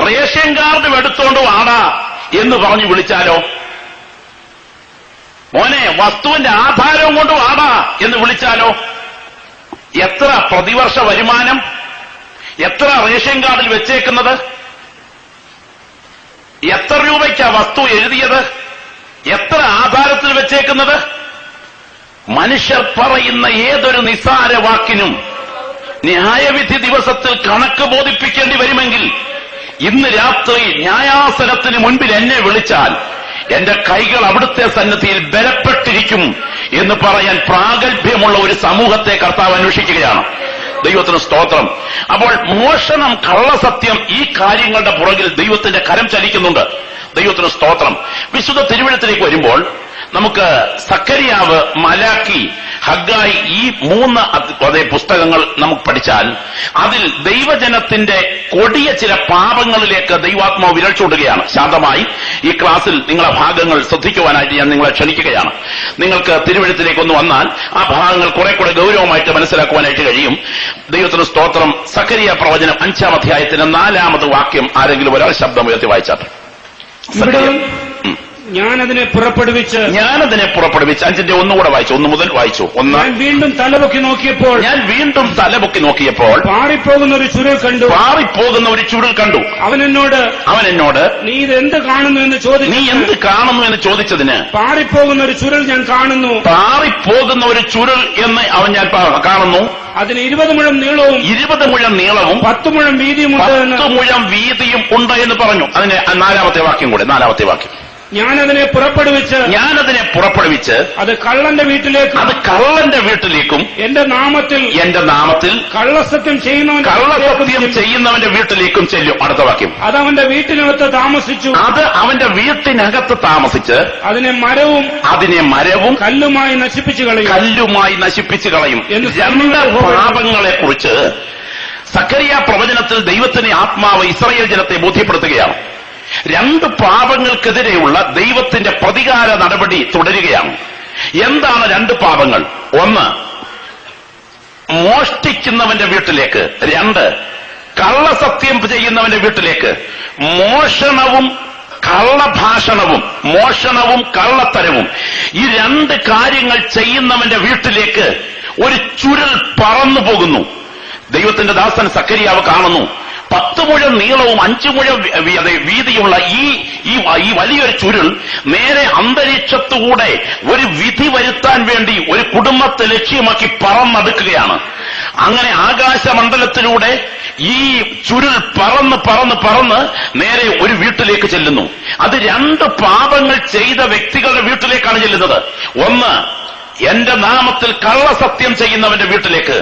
റേഷൻ കാർഡ് എടുത്തോണ്ട് വാടാ എന്ന് പറഞ്ഞു വിളിച്ചാലോ? മോനെ, വസ്തുവിന്റെ ആധാരവും കൊണ്ട് വാടാ എന്ന് വിളിച്ചാലോ? എത്ര പ്രതിവർഷ വരുമാനം, എത്ര റേഷൻ കാർഡിൽ വെച്ചേക്കുന്നത്, എത്ര രൂപയ്ക്കാ വസ്തു എഴുതിയത്, എത്ര ആധാരത്തിൽ വെച്ചേക്കുന്നത്? മനുഷ്യർ പറയുന്ന ഏതൊരു നിസ്സാര വാക്കിനും ന്യായവിധി ദിവസത്തിൽ കണക്ക് ബോധിപ്പിക്കേണ്ടി വരുമെങ്കിൽ ഇന്ന് രാത്രി ന്യായാസനത്തിന് മുൻപിൽ എന്നെ വിളിച്ചാൽ എന്റെ കൈകൾ അവിടുത്തെ സന്നിധിയിൽ ബലപ്പെട്ടിരിക്കും എന്ന് പറയാൻ പ്രാഗൽഭ്യമുള്ള ഒരു സമൂഹത്തെ കർത്താവ് അന്വേഷിക്കുകയാണ്. ദൈവത്തിന് സ്തോത്രം. അപ്പോൾ മോഷണം, കള്ളസത്യം, ഈ കാര്യങ്ങളുടെ പുറകിൽ ദൈവത്തിന്റെ കരം ചലിക്കുന്നുണ്ട്. ദൈവത്തിന് സ്തോത്രം. വിശുദ്ധ തിരുവെഴുത്തിലേക്ക് വരുമ്പോൾ നമുക്ക് സക്കറിയാവ്, മലാക്കി, ഹഗ്ഗായി ഈ 3 പുസ്തകങ്ങൾ നമുക്ക് പഠിച്ചാൽ അതിൽ ദൈവജനത്തിന്റെ കൊടിയ ചില പാപങ്ങളിലേക്ക് ദൈവാത്മാവ് വിരൽ ചൂണ്ടുകയാണ്. ശാന്തമായി ഈ ക്ലാസ്സിൽ നിങ്ങളെ ഭാഗങ്ങൾ ശ്രദ്ധിക്കുവാനായിട്ട് ഞാൻ നിങ്ങളെ ക്ഷണിക്കുകയാണ്. നിങ്ങൾക്ക് തിരുവെഴുത്തിലേക്കൊന്ന് വന്നാൽ ആ ഭാഗങ്ങൾ കുറെ കൂടെ ഗൗരവമായിട്ട് മനസ്സിലാക്കുവാനായിട്ട് കഴിയും. ദൈവത്തിന് സ്തോത്രം. സക്കറിയ പ്രവചനം 5-ാം അധ്യായത്തിന് 4-ാമത് വാക്യം ആരെങ്കിലും ഒരാൾ ശബ്ദം ഉയർത്തി വായിച്ചാട്ടെ. ഞാനതിനെ പുറപ്പെടുവിച്ച് 5-ന്റെ ഒന്നുകൂടെ വായിച്ചു. 1 മുതൽ വായിച്ചു. 1. ഞാൻ വീണ്ടും തലപൊക്കി നോക്കിയപ്പോൾ പാറിപ്പോകുന്ന ഒരു ചുരുൾ കണ്ടു. അവൻ എന്നോട് നീ ഇത് എന്ത് കാണുന്നു എന്ന് ചോദിച്ചതിന് പാറിപ്പോകുന്ന ഒരു ചുരുൾ ഞാൻ കാണുന്നു. പാറിപ്പോകുന്ന ഒരു ചുരുൾ എന്ന് അവൻ ഞാൻ കാണുന്നു. അതിന് 20 മുഴം നീളവും 10 മുഴം വീതിയും ഉണ്ട് എന്ന് പറഞ്ഞു. അതിന് 4-ാമത്തെ വാക്യം കൂടെ. 4-ാമത്തെ വാക്യം. ഞാനതിനെ പുറപ്പെടുവിച്ച് അത് കള്ളന്റെ വീട്ടിലേക്കും എന്റെ നാമത്തിൽ കള്ളസത്യം ചെയ്യുന്നവന്റെ വീട്ടിലേക്കും ചെല്ലും. അടുത്ത വാക്യം. അത് അവന്റെ വീട്ടിനകത്ത് താമസിച്ച് അതിനെ മരവും കല്ലുമായി നശിപ്പിച്ചു കളയും. 2 പാപങ്ങളെ കുറിച്ച് സക്കറിയ പ്രവചനത്തിൽ ദൈവത്തിന്റെ ആത്മാവ് ഇസ്രായേൽ ജനത്തെ ബോധ്യപ്പെടുത്തുകയാണ്. 2 പാപങ്ങൾക്കെതിരെയുള്ള ദൈവത്തിന്റെ പ്രതികാര നടപടി തുടരുകയാണ്. എന്താണ് 2 പാപങ്ങൾ? 1, മോഷ്ടിക്കുന്നവന്റെ വീട്ടിലേക്ക്. 2, കള്ളസത്യം ചെയ്യുന്നവന്റെ വീട്ടിലേക്ക്. മോഷണവും കള്ളത്തരവും ഈ 2 കാര്യങ്ങൾ ചെയ്യുന്നവന്റെ വീട്ടിലേക്ക് ഒരു ചുരുൾ പറന്നു പോകുന്നു. ദൈവത്തിന്റെ ദാസൻ സക്കറിയാവ് കാണുന്നു. 10 മുഴം നീളവും 5 മുഴം വീതിയുള്ള ഈ വലിയൊരു ചുരുൾ നേരെ അന്തരീക്ഷത്തുകൂടെ ഒരു വിധി വരുത്താൻ വേണ്ടി ഒരു കുടുംബത്തെ ലക്ഷ്യമാക്കി പറന്നടുക്കുകയാണ്. അങ്ങനെ ആകാശമണ്ഡലത്തിലൂടെ ഈ ചുരുൾ പറന്ന് നേരെ ഒരു വീട്ടിലേക്ക് ചെല്ലുന്നു. അത് 2 പാപങ്ങൾ ചെയ്ത വ്യക്തികളുടെ വീട്ടിലേക്കാണ് ചെല്ലുന്നത്. 1, എന്റെ നാമത്തിൽ കള്ളസത്യം ചെയ്യുന്നവന്റെ വീട്ടിലേക്ക്,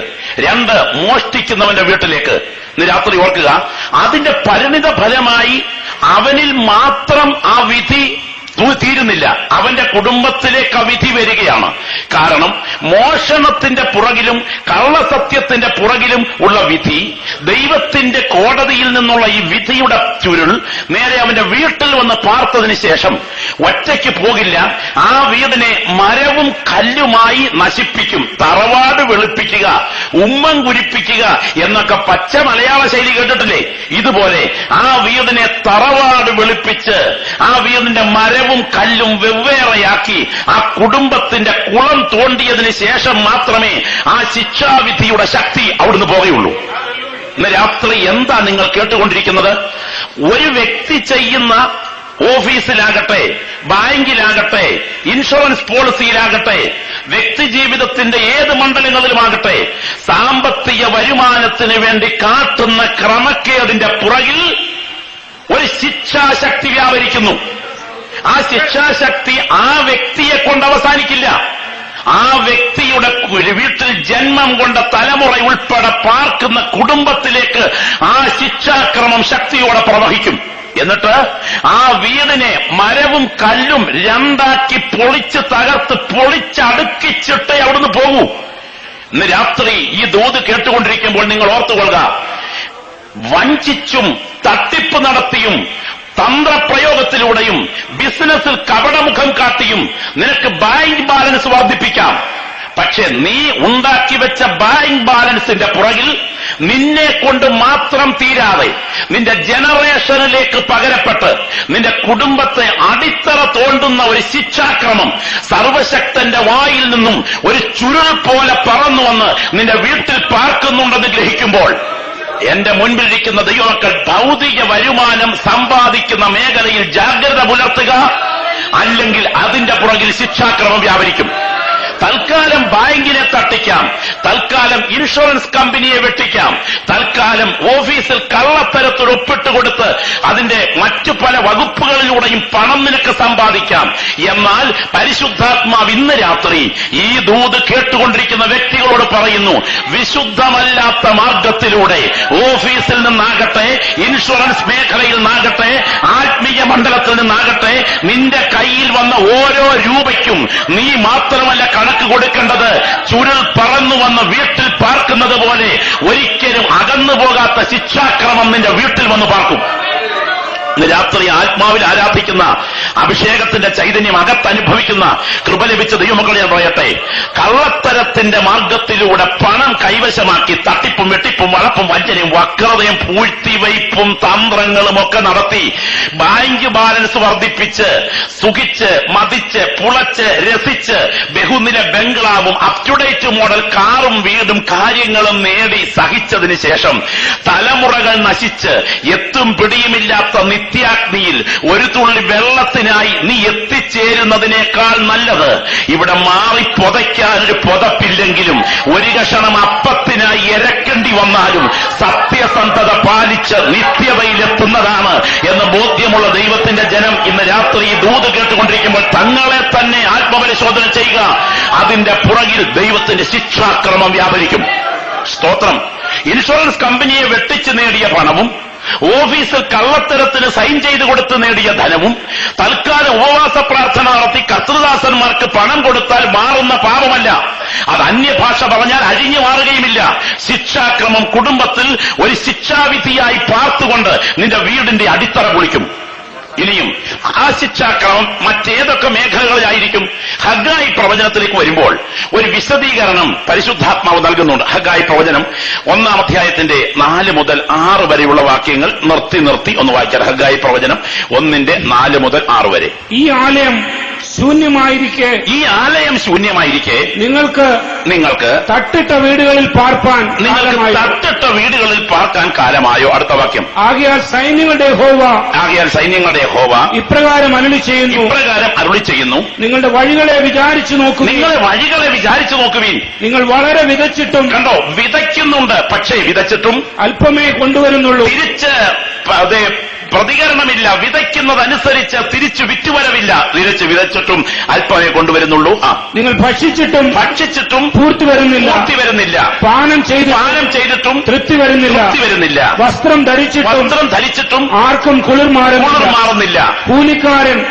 2 മോഷ്ടിക്കുന്നവന്റെ വീട്ടിലേക്ക്. ഇന്ന് രാത്രി ഓർക്കുക, അതിന്റെ പരിണിത ഫലമായി അവനിൽ മാത്രം ആ വിധി തീരുന്നില്ല, അവന്റെ കുടുംബത്തിലേക്ക് ആ വിധി വരികയാണ്. കാരണം മോഷണത്തിന്റെ പുറകിലും കള്ളസത്യത്തിന്റെ പുറകിലും ഉള്ള വിധി, ദൈവത്തിന്റെ കോടതിയിൽ നിന്നുള്ള ഈ വിധിയുടെ ചുരുൾ നേരെ അവന്റെ വീട്ടിൽ വന്ന് പാർത്തതിന് ശേഷം ഒറ്റയ്ക്ക് പോകില്ല. ആ വീടിനെ മരവും കല്ലുമായി നശിപ്പിക്കും. തറവാട് വെളുപ്പിക്കുക, ഉമ്മൻ കുരിപ്പിക്കുക എന്നൊക്കെ പച്ച മലയാള ശൈലി കേട്ടിട്ടില്ലേ? ഇതുപോലെ ആ വീടിനെ തറവാട് വെളുപ്പിച്ച് ആ വീടിന്റെ മരവും കല്ലും വെവ്വേറെയാക്കി ആ കുടുംബത്തിന്റെ കുളം തോണ്ടിയതിന് ശേഷം മാത്രമേ ആ ശിക്ഷാവിധിയുടെ ശക്തി അവിടുന്ന് പോകുകയുള്ളൂ. ഇന്ന് രാത്രി എന്താ നിങ്ങൾ കേട്ടുകൊണ്ടിരിക്കുന്നത്? ഒരു വ്യക്തി ചെയ്യുന്ന ഓഫീസിലാകട്ടെ, ബാങ്കിലാകട്ടെ, ഇൻഷുറൻസ് പോളിസിയിലാകട്ടെ, വ്യക്തി ജീവിതത്തിന്റെ ഏത് മണ്ഡലങ്ങളിലുമാകട്ടെ, സാമ്പത്തിക വരുമാനത്തിന് വേണ്ടി കാട്ടുന്ന ക്രമക്കേടിന്റെ പുറകിൽ ഒരു ശിക്ഷാശക്തി വ്യാപരിക്കുന്നു. ആ ശിക്ഷാശക്തി ആ വ്യക്തിയെ കൊണ്ട് അവസാനിക്കില്ല. ആ വ്യക്തിയുടെ വീട്ടിൽ ജന്മം കൊണ്ട തലമുറ ഉൾപ്പെടെ പാർക്കുന്ന കുടുംബത്തിലേക്ക് ആ ശിക്ഷാക്രമം ശക്തിയോടെ പ്രവഹിക്കും. എന്നിട്ട് ആ വീടിനെ മരവും കല്ലും 2ആക്കി പൊളിച്ച് തകർത്ത് പൊളിച്ചടുക്കിച്ചിട്ടേ അവിടുന്ന് പോകൂ. ഇന്ന് രാത്രി ഈ ദൂത് കേട്ടുകൊണ്ടിരിക്കുമ്പോൾ നിങ്ങൾ ഓർത്തുകൊള്ളുക, വഞ്ചിച്ചും തട്ടിപ്പ് നടത്തിയും തന്ത്രപ്രയോഗത്തിലൂടെയും ബിസിനസ്സിൽ കപടമുഖം കാട്ടിയും നിനക്ക് ബാങ്ക് ബാലൻസ് വർദ്ധിപ്പിക്കാം. പക്ഷെ നീ ഉണ്ടാക്കി വെച്ച ബാങ്ക് ബാലൻസിന്റെ പുറകിൽ നിന്നെ കൊണ്ട് മാത്രം തീരാതെ നിന്റെ ജനറേഷനിലേക്ക് പകരപ്പെട്ട് നിന്റെ കുടുംബത്തെ അടിത്തറ തോണ്ടുന്ന ഒരു ശിക്ഷാക്രമം സർവശക്തന്റെ വായിൽ നിന്നും ഒരു ചുരുൾ പോലെ പറന്നു വന്ന് നിന്റെ വീട്ടിൽ പാർക്കുന്നുണ്ടെന്ന് ഗ്രഹിക്കുമ്പോൾ എന്റെ മുൻപിലിരിക്കുന്ന ദൈവമക്കൾ ഭൗതിക വരുമാനം സമ്പാദിക്കുന്ന മേഖലയിൽ ജാഗ്രത പുലർത്തുക, അല്ലെങ്കിൽ അതിന്റെ പുറകിൽ ശിക്ഷാക്രമം വ്യാപരിക്കും. തൽക്കാലം ബാങ്കിനെ തട്ടിക്കാം, തൽക്കാലം ഇൻഷുറൻസ് കമ്പനിയെ വെട്ടിക്കാം, തൽക്കാലം ഓഫീസിൽ കള്ളത്തരത്തിൽ ഒപ്പിട്ട് കൊടുത്ത് അതിന്റെ മറ്റു പല വകുപ്പുകളിലൂടെയും പണം നിനക്ക് സമ്പാദിക്കാം. എന്നാൽ പരിശുദ്ധാത്മാവ് ഇന്ന് രാത്രി ഈ ദൂത് കേട്ടുകൊണ്ടിരിക്കുന്ന വ്യക്തികളോട് പറയുന്നു, വിശുദ്ധമല്ലാത്ത മാർഗത്തിലൂടെ ഓഫീസിൽ നിന്നാകട്ടെ, ഇൻഷുറൻസ് മേഖലയിൽ നിന്നാകട്ടെ, ആത്മീയ മണ്ഡലത്തിൽ നിന്നാകട്ടെ, നിന്റെ കയ്യിൽ വന്ന ഓരോ രൂപയ്ക്കും നീ മാത്രമല്ല കണക്ക് കൊടുക്കേണ്ടത്. ചുരുൾ പറന്നു വന്ന് വീട്ടിൽ പാർക്കുന്നത് പോലെ ഒരിക്കലും അകന്നു പോകാത്ത ശിക്ഷാക്രമം നിന്റെ വീട്ടിൽ വന്ന് പാർക്കും. ഇന്ന് രാത്രി ആത്മാവിൽ ആരാധിക്കുന്ന, അഭിഷേകത്തിന്റെ ചൈതന്യം അകത്തനുഭവിക്കുന്ന കൃപ ലഭിച്ച ദൈവമക്കളെ ഞാൻ പറയട്ടെ, കള്ളത്തരത്തിന്റെ മാർഗത്തിലൂടെ പണം കൈവശമാക്കി തട്ടിപ്പും വെട്ടിപ്പും വളപ്പും വഞ്ചനയും വക്രതയും പൂഴ്ത്തിവയ്പും തന്ത്രങ്ങളും ഒക്കെ നടത്തി ബാങ്ക് ബാലൻസ് വർദ്ധിപ്പിച്ച് സുഖിച്ച് മതിച്ച് പുളച്ച് രസിച്ച് ബഹുനില ബംഗ്ലാവും അപ് ടു ഡേറ്റ് മോഡൽ കാറും വീടും കാര്യങ്ങളും നേടി സഹിച്ചതിന് ശേഷം തലമുറകൾ നശിച്ച് എത്തും പിടിയുമില്ലാത്ത നിത്യാഗ്നിയിൽ ഒരു തുള്ളി വെള്ളത്തിനായി നീ എത്തിച്ചേരുന്നതിനേക്കാൾ നല്ലത് ഇവിടെ മാറി പൊതയ്ക്കാൻ ഒരു പൊതപ്പില്ലെങ്കിലും ഒരു കഷണം അപ്പത്തിനായി ഇരക്കേണ്ടി വന്നാലും സത്യസന്ധത പാലിച്ച് നിത്യതയിലെത്തുന്നതാണ് എന്ന് ബോധ്യമുള്ള ദൈവത്തിന്റെ ജനം ഇന്ന് രാത്രി ദൂത് കേട്ടുകൊണ്ടിരിക്കുമ്പോൾ തങ്ങളെ തന്നെ ആത്മപരിശോധന ചെയ്യുക. അതിന്റെ പുറകിൽ ദൈവത്തിന്റെ ശിക്ഷാക്രമം വ്യാപരിക്കും. സ്തോത്രം. ഇൻഷുറൻസ് കമ്പനിയെ വെട്ടിച്ച് നേടിയ പണവും ഓഫീസിൽ കള്ളത്തരത്തിന് സൈൻ ചെയ്ത് കൊടുത്ത് നേടിയ ധനവും തൽക്കാലം ഉപവാസ പ്രാർത്ഥന നടത്തി കർത്തൃദാസന്മാർക്ക് പണം കൊടുത്താൽ മാറുന്ന പാപമല്ല. അത് അന്യഭാഷ പറഞ്ഞാൽ അഴിഞ്ഞു മാറുകയുമില്ല. ശിക്ഷാക്രമം കുടുംബത്തിൽ ഒരു ശിക്ഷാവിധിയായി പാർത്തുകൊണ്ട് നിന്റെ വീടിന്റെ അടിത്തറ പൊളിക്കും. ഇനിയും ആ ശിക്ഷാക്രമം മറ്റേതൊക്കെ മേഖലകളിലായിരിക്കും? ഹഗ്ഗായി പ്രവചനത്തിലേക്ക് വരുമ്പോൾ ഒരു വിശദീകരണം പരിശുദ്ധാത്മാവ് നൽകുന്നുണ്ട്. ഹഗ്ഗായി പ്രവചനം 1-ാം അധ്യായത്തിന്റെ 4 മുതൽ 6 വരെയുള്ള വാക്യങ്ങൾ നിർത്തി ഒന്ന് വായിക്കാം. ഹഗ്ഗായി പ്രവചനം 1-4 മുതൽ 6 വരെ. ഈ ആലയം ശൂന്യമായിരിക്കെ നിങ്ങൾക്ക് തട്ടിട്ട വീടുകളിൽ പാർക്കാൻ കാലമായോ? അടുത്ത വാക്യം. ആകയാൽ സൈന്യങ്ങളുടെ യഹോവ ഇപ്രകാരം അരുളി ചെയ്യുന്നു, നിങ്ങളുടെ വഴികളെ വിചാരിച്ചു നോക്കുവിൻ. നിങ്ങൾ വളരെ വിതച്ചിട്ടും, കണ്ടോ, വിതയ്ക്കുന്നുണ്ട്, പക്ഷേ വിതച്ചിട്ടും അല്പമേ കൊണ്ടുവരുന്നുള്ളൂ. തിരിച്ച് പ്രതികരണമില്ല. വിതയ്ക്കുന്നതനുസരിച്ച് തിരിച്ചു വിറ്റുവരവില്ല. തിരിച്ചു വിതച്ചിട്ടും അല്പമേ കൊണ്ടുവരുന്നുള്ളൂ. നിങ്ങൾ ഭക്ഷിച്ചിട്ടും പൂർത്തി വരുന്നില്ല. പാനം ചെയ്തിട്ടും തൃപ്തി വരുന്നില്ല. വസ്ത്രം ധരിച്ചിട്ടും ആർക്കും കുളിർ മാറുന്നില്ല.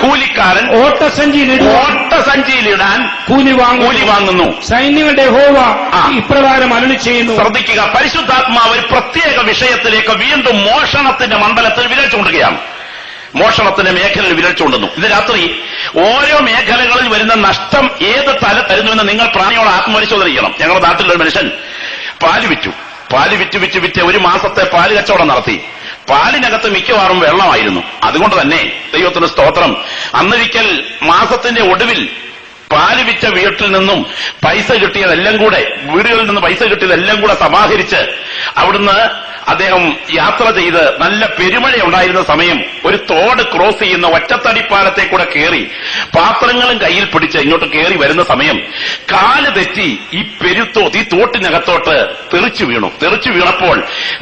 കൂലിക്കാരൻ ഓട്ടസഞ്ചിയിലിടാൻ കൂലി വാങ്ങുന്നു. സൈന്യങ്ങളുടെ യഹോവ ഇപ്രകാരം അരുളിച്ചെയ്യുന്നു. ശ്രദ്ധിക്കുക, പരിശുദ്ധാത്മാവ് ഒരു പ്രത്യേക വിഷയത്തിലേക്ക് വീണ്ടും മോഷണത്തിന്റെ മണ്ഡലത്തിൽ വിരൽ ചൂണ്ടുകയാണ്. മോഷണത്തിന്റെ മേഖലയിൽ വിരൽ ചൂണ്ടുന്നു. ഇന്ന് രാത്രി ഓരോ മേഖലകളിൽ വരുന്ന നഷ്ടം ഏത് തലത്തരുന്നുവെന്ന് നിങ്ങൾ പ്രാണിയോട് ആത്മപരിശോധന ചെയ്യണം. ഞങ്ങളുടെ നാട്ടിലൊരു മനുഷ്യൻ പാല് വിറ്റ് ഒരു മാസത്തെ പാല് കച്ചവടം നടത്തി. പാലിനകത്ത് മിക്കവാറും വെള്ളമായിരുന്നു. അതുകൊണ്ട് തന്നെ ദൈവത്തിന് സ്തോത്രം, അന്നൊരിക്കൽ മാസത്തിന്റെ ഒടുവിൽ പാല് വിറ്റ വീട്ടിൽ നിന്നും പൈസ കിട്ടിയതെല്ലാം കൂടെ, വീടുകളിൽ നിന്ന് പൈസ കിട്ടിയതെല്ലാം കൂടെ സമാഹരിച്ച് അവിടുന്ന് അദ്ദേഹം യാത്ര ചെയ്ത് നല്ല പെരുമഴ ഉണ്ടായിരുന്ന സമയം ഒരു തോട് ക്രോസ് ചെയ്യുന്ന ഒറ്റത്തടിപ്പാലത്തെ കൂടെ കയറി പാത്രങ്ങളും കയ്യിൽ പിടിച്ച് ഇങ്ങോട്ട് കയറി വരുന്ന സമയം കാല് തെറ്റി ഈ തോട്ടിനകത്തോട്ട് തെറിച്ചു വീണപ്പോൾ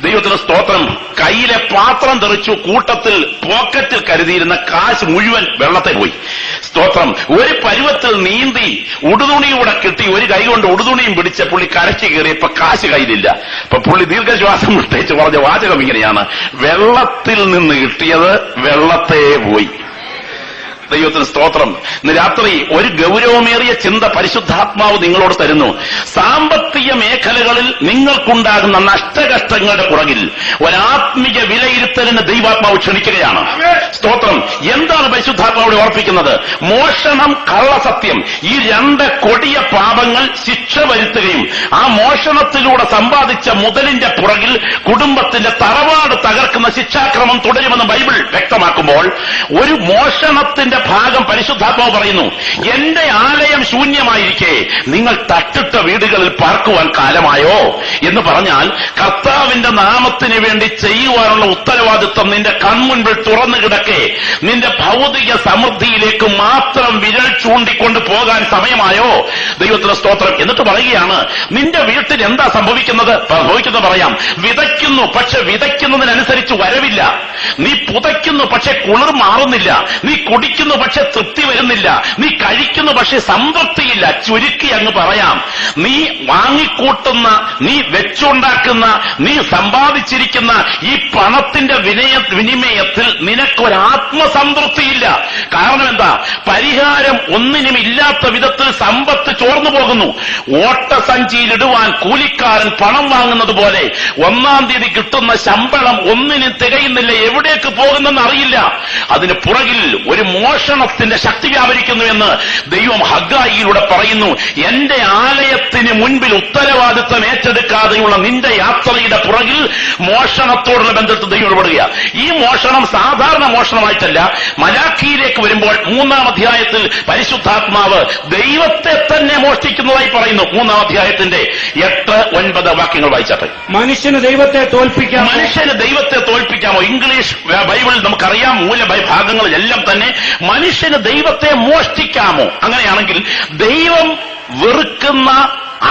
ദൈവത്തിന് സ്തോത്രം, കയ്യിലെ പാത്രം തെറിച്ചു. കൂട്ടത്തിൽ പോക്കറ്റിൽ കരുതിയിരുന്ന കാശ് മുഴുവൻ വെള്ളത്തിൽ പോയി. സ്തോത്രം. ഒരു പരുവത്തിൽ നീന്തി ഉടുതുണിയൂടെ കിട്ടി. ഒരു കൈ കൊണ്ട് ഉടുതുണിയും പിടിച്ച പുള്ളി കരയ്ക്ക് കയറിയപ്പോ കാശ് കയ്യിലില്ല. അപ്പൊ പുള്ളി ദീർഘശ്വാസം വിട്ടേച്ച് പറഞ്ഞ വാചകം ഇങ്ങനെയാണ്: വെള്ളത്തിൽ നിന്ന് കിട്ടിയത് വെള്ളത്തെ പോയി. ദൈവത്തിന് സ്തോത്രം. ഇന്ന് രാത്രി ഒരു ഗൗരവമേറിയ ചിന്ത പരിശുദ്ധാത്മാവ് നിങ്ങളോട് തരുന്നു. സാമ്പത്തിക മേഖലകളിൽ നിങ്ങൾക്കുണ്ടാകുന്ന നഷ്ടകഷ്ടങ്ങളുടെ പുറകിൽ ഒരാത്മീയ വിലയിരുത്തലിന് ദൈവാത്മാവ് ക്ഷണിക്കുകയാണ്. സ്തോത്രം. എന്താണ് പരിശുദ്ധാത്മാവോട് ഓർപ്പിക്കുന്നത്? മോഷണം, കള്ളസത്യം, ഈ രണ്ട് കൊടിയ പാപങ്ങൾ ശിക്ഷ വരുത്തുകയും ആ മോഷണത്തിലൂടെ സമ്പാദിച്ച മുതലിന്റെ പുറകിൽ കുടുംബത്തിന്റെ തറവാട് തകർക്കുന്ന ശിക്ഷാക്രമം തുടരുമെന്ന് ബൈബിൾ വ്യക്തമാക്കുമ്പോൾ ഒരു മോഷണത്തിന്റെ ഭാഗം പരിശുദ്ധാത്മാവ് പറയുന്നു: എന്റെ ആലയം ശൂന്യമായിരിക്കെ നിങ്ങൾ തട്ടിട്ട വീടുകളിൽ പാർക്കുവാൻ കാലമായോ എന്ന് പറഞ്ഞാൽ, കർത്താവിന്റെ നാമത്തിന് വേണ്ടി ചെയ്യുവാനുള്ള ഉത്തരവാദിത്വം നിന്റെ കൺമുൻപിൽ തുറന്നു കിടക്കെ നിന്റെ ഭൗതിക സമൃദ്ധിയിലേക്ക് മാത്രം വിരൽ ചൂണ്ടിക്കൊണ്ട് പോകാൻ സമയമായോ? ദൈവത്തിന്റെ സ്തോത്രം. എന്നിട്ട് പറയുകയാണ്, നിന്റെ വീട്ടിൽ എന്താ സംഭവിക്കുന്നത് പറയാം. വിതയ്ക്കുന്നു, പക്ഷെ വിതയ്ക്കുന്നതിനനുസരിച്ച് വരവില്ല. നീ പുതയ്ക്കുന്നു, പക്ഷെ കുളിർ മാറുന്നില്ല. നീ കുടിക്കുന്നു, പക്ഷെ തൃപ്തി വരുന്നില്ല. നീ കഴിക്കുന്നു, പക്ഷെ സംതൃപ്തിയില്ല. ചുരുക്കി അങ്ങ് പറയാം, നീ വാങ്ങിക്കൂട്ടുന്ന, നീ വെച്ചുണ്ടാക്കുന്ന, നീ സമ്പാദിച്ചിരിക്കുന്ന ഈ പണത്തിന്റെ വിനിമയത്തിൽ നിനക്കൊരാത്മസംതൃപ്തിയില്ല. കാരണം എന്താ? പരിഹാരം ഒന്നിനും ഇല്ലാത്ത വിധത്തിൽ സമ്പത്ത് ചോർന്നു പോകുന്നു. ഓട്ടസഞ്ചിയിലിടുവാൻ കൂലിക്കാരൻ പണം വാങ്ങുന്നത് പോലെ 1-ാം തീയതി കിട്ടുന്ന ശമ്പളം ഒന്നിനും തികയുന്നില്ല. എവിടേക്ക് പോകുന്നെന്ന് അറിയില്ല. അതിന് പുറകിൽ ഒരു മോഷണത്തിന്റെ ശക്തി വ്യാപരിക്കുന്നു എന്ന് ദൈവം ഹഗ്ഗായിയിലൂടെ പറയുന്നു. എന്റെ ആലയത്തിന് മുൻപിൽ ഉത്തരവാദിത്വം ഏറ്റെടുക്കാതെയുള്ള നിന്റെ യാത്രയുടെ പുറകിൽ മോഷണത്തോടുള്ള ബന്ധത്തിൽ ദൈവം ഇടപെടുക. ഈ മോഷണം സാധാരണ മോഷണമായിട്ടല്ല. മലാഖിയിലേക്ക് വരുമ്പോൾ 3-ാം അധ്യായത്തിൽ പരിശുദ്ധാത്മാവ് ദൈവത്തെ തന്നെ മോഷ്ടിക്കുന്നതായി പറയുന്നു. 3-ാം അധ്യായത്തിന്റെ 8-9 വാക്യങ്ങൾ വായിച്ചാട്ടെ. മനുഷ്യന് ദൈവത്തെ തോൽപ്പിക്കാമോ? ഇംഗ്ലീഷ് ബൈബിളിൽ നമുക്കറിയാം, മൂലഭാഗങ്ങളിലെല്ലാം തന്നെ മനുഷ്യന് ദൈവത്തെ മോഷ്ടിക്കാമോ? അങ്ങനെയാണെങ്കിൽ ദൈവം വെറുക്കുന്ന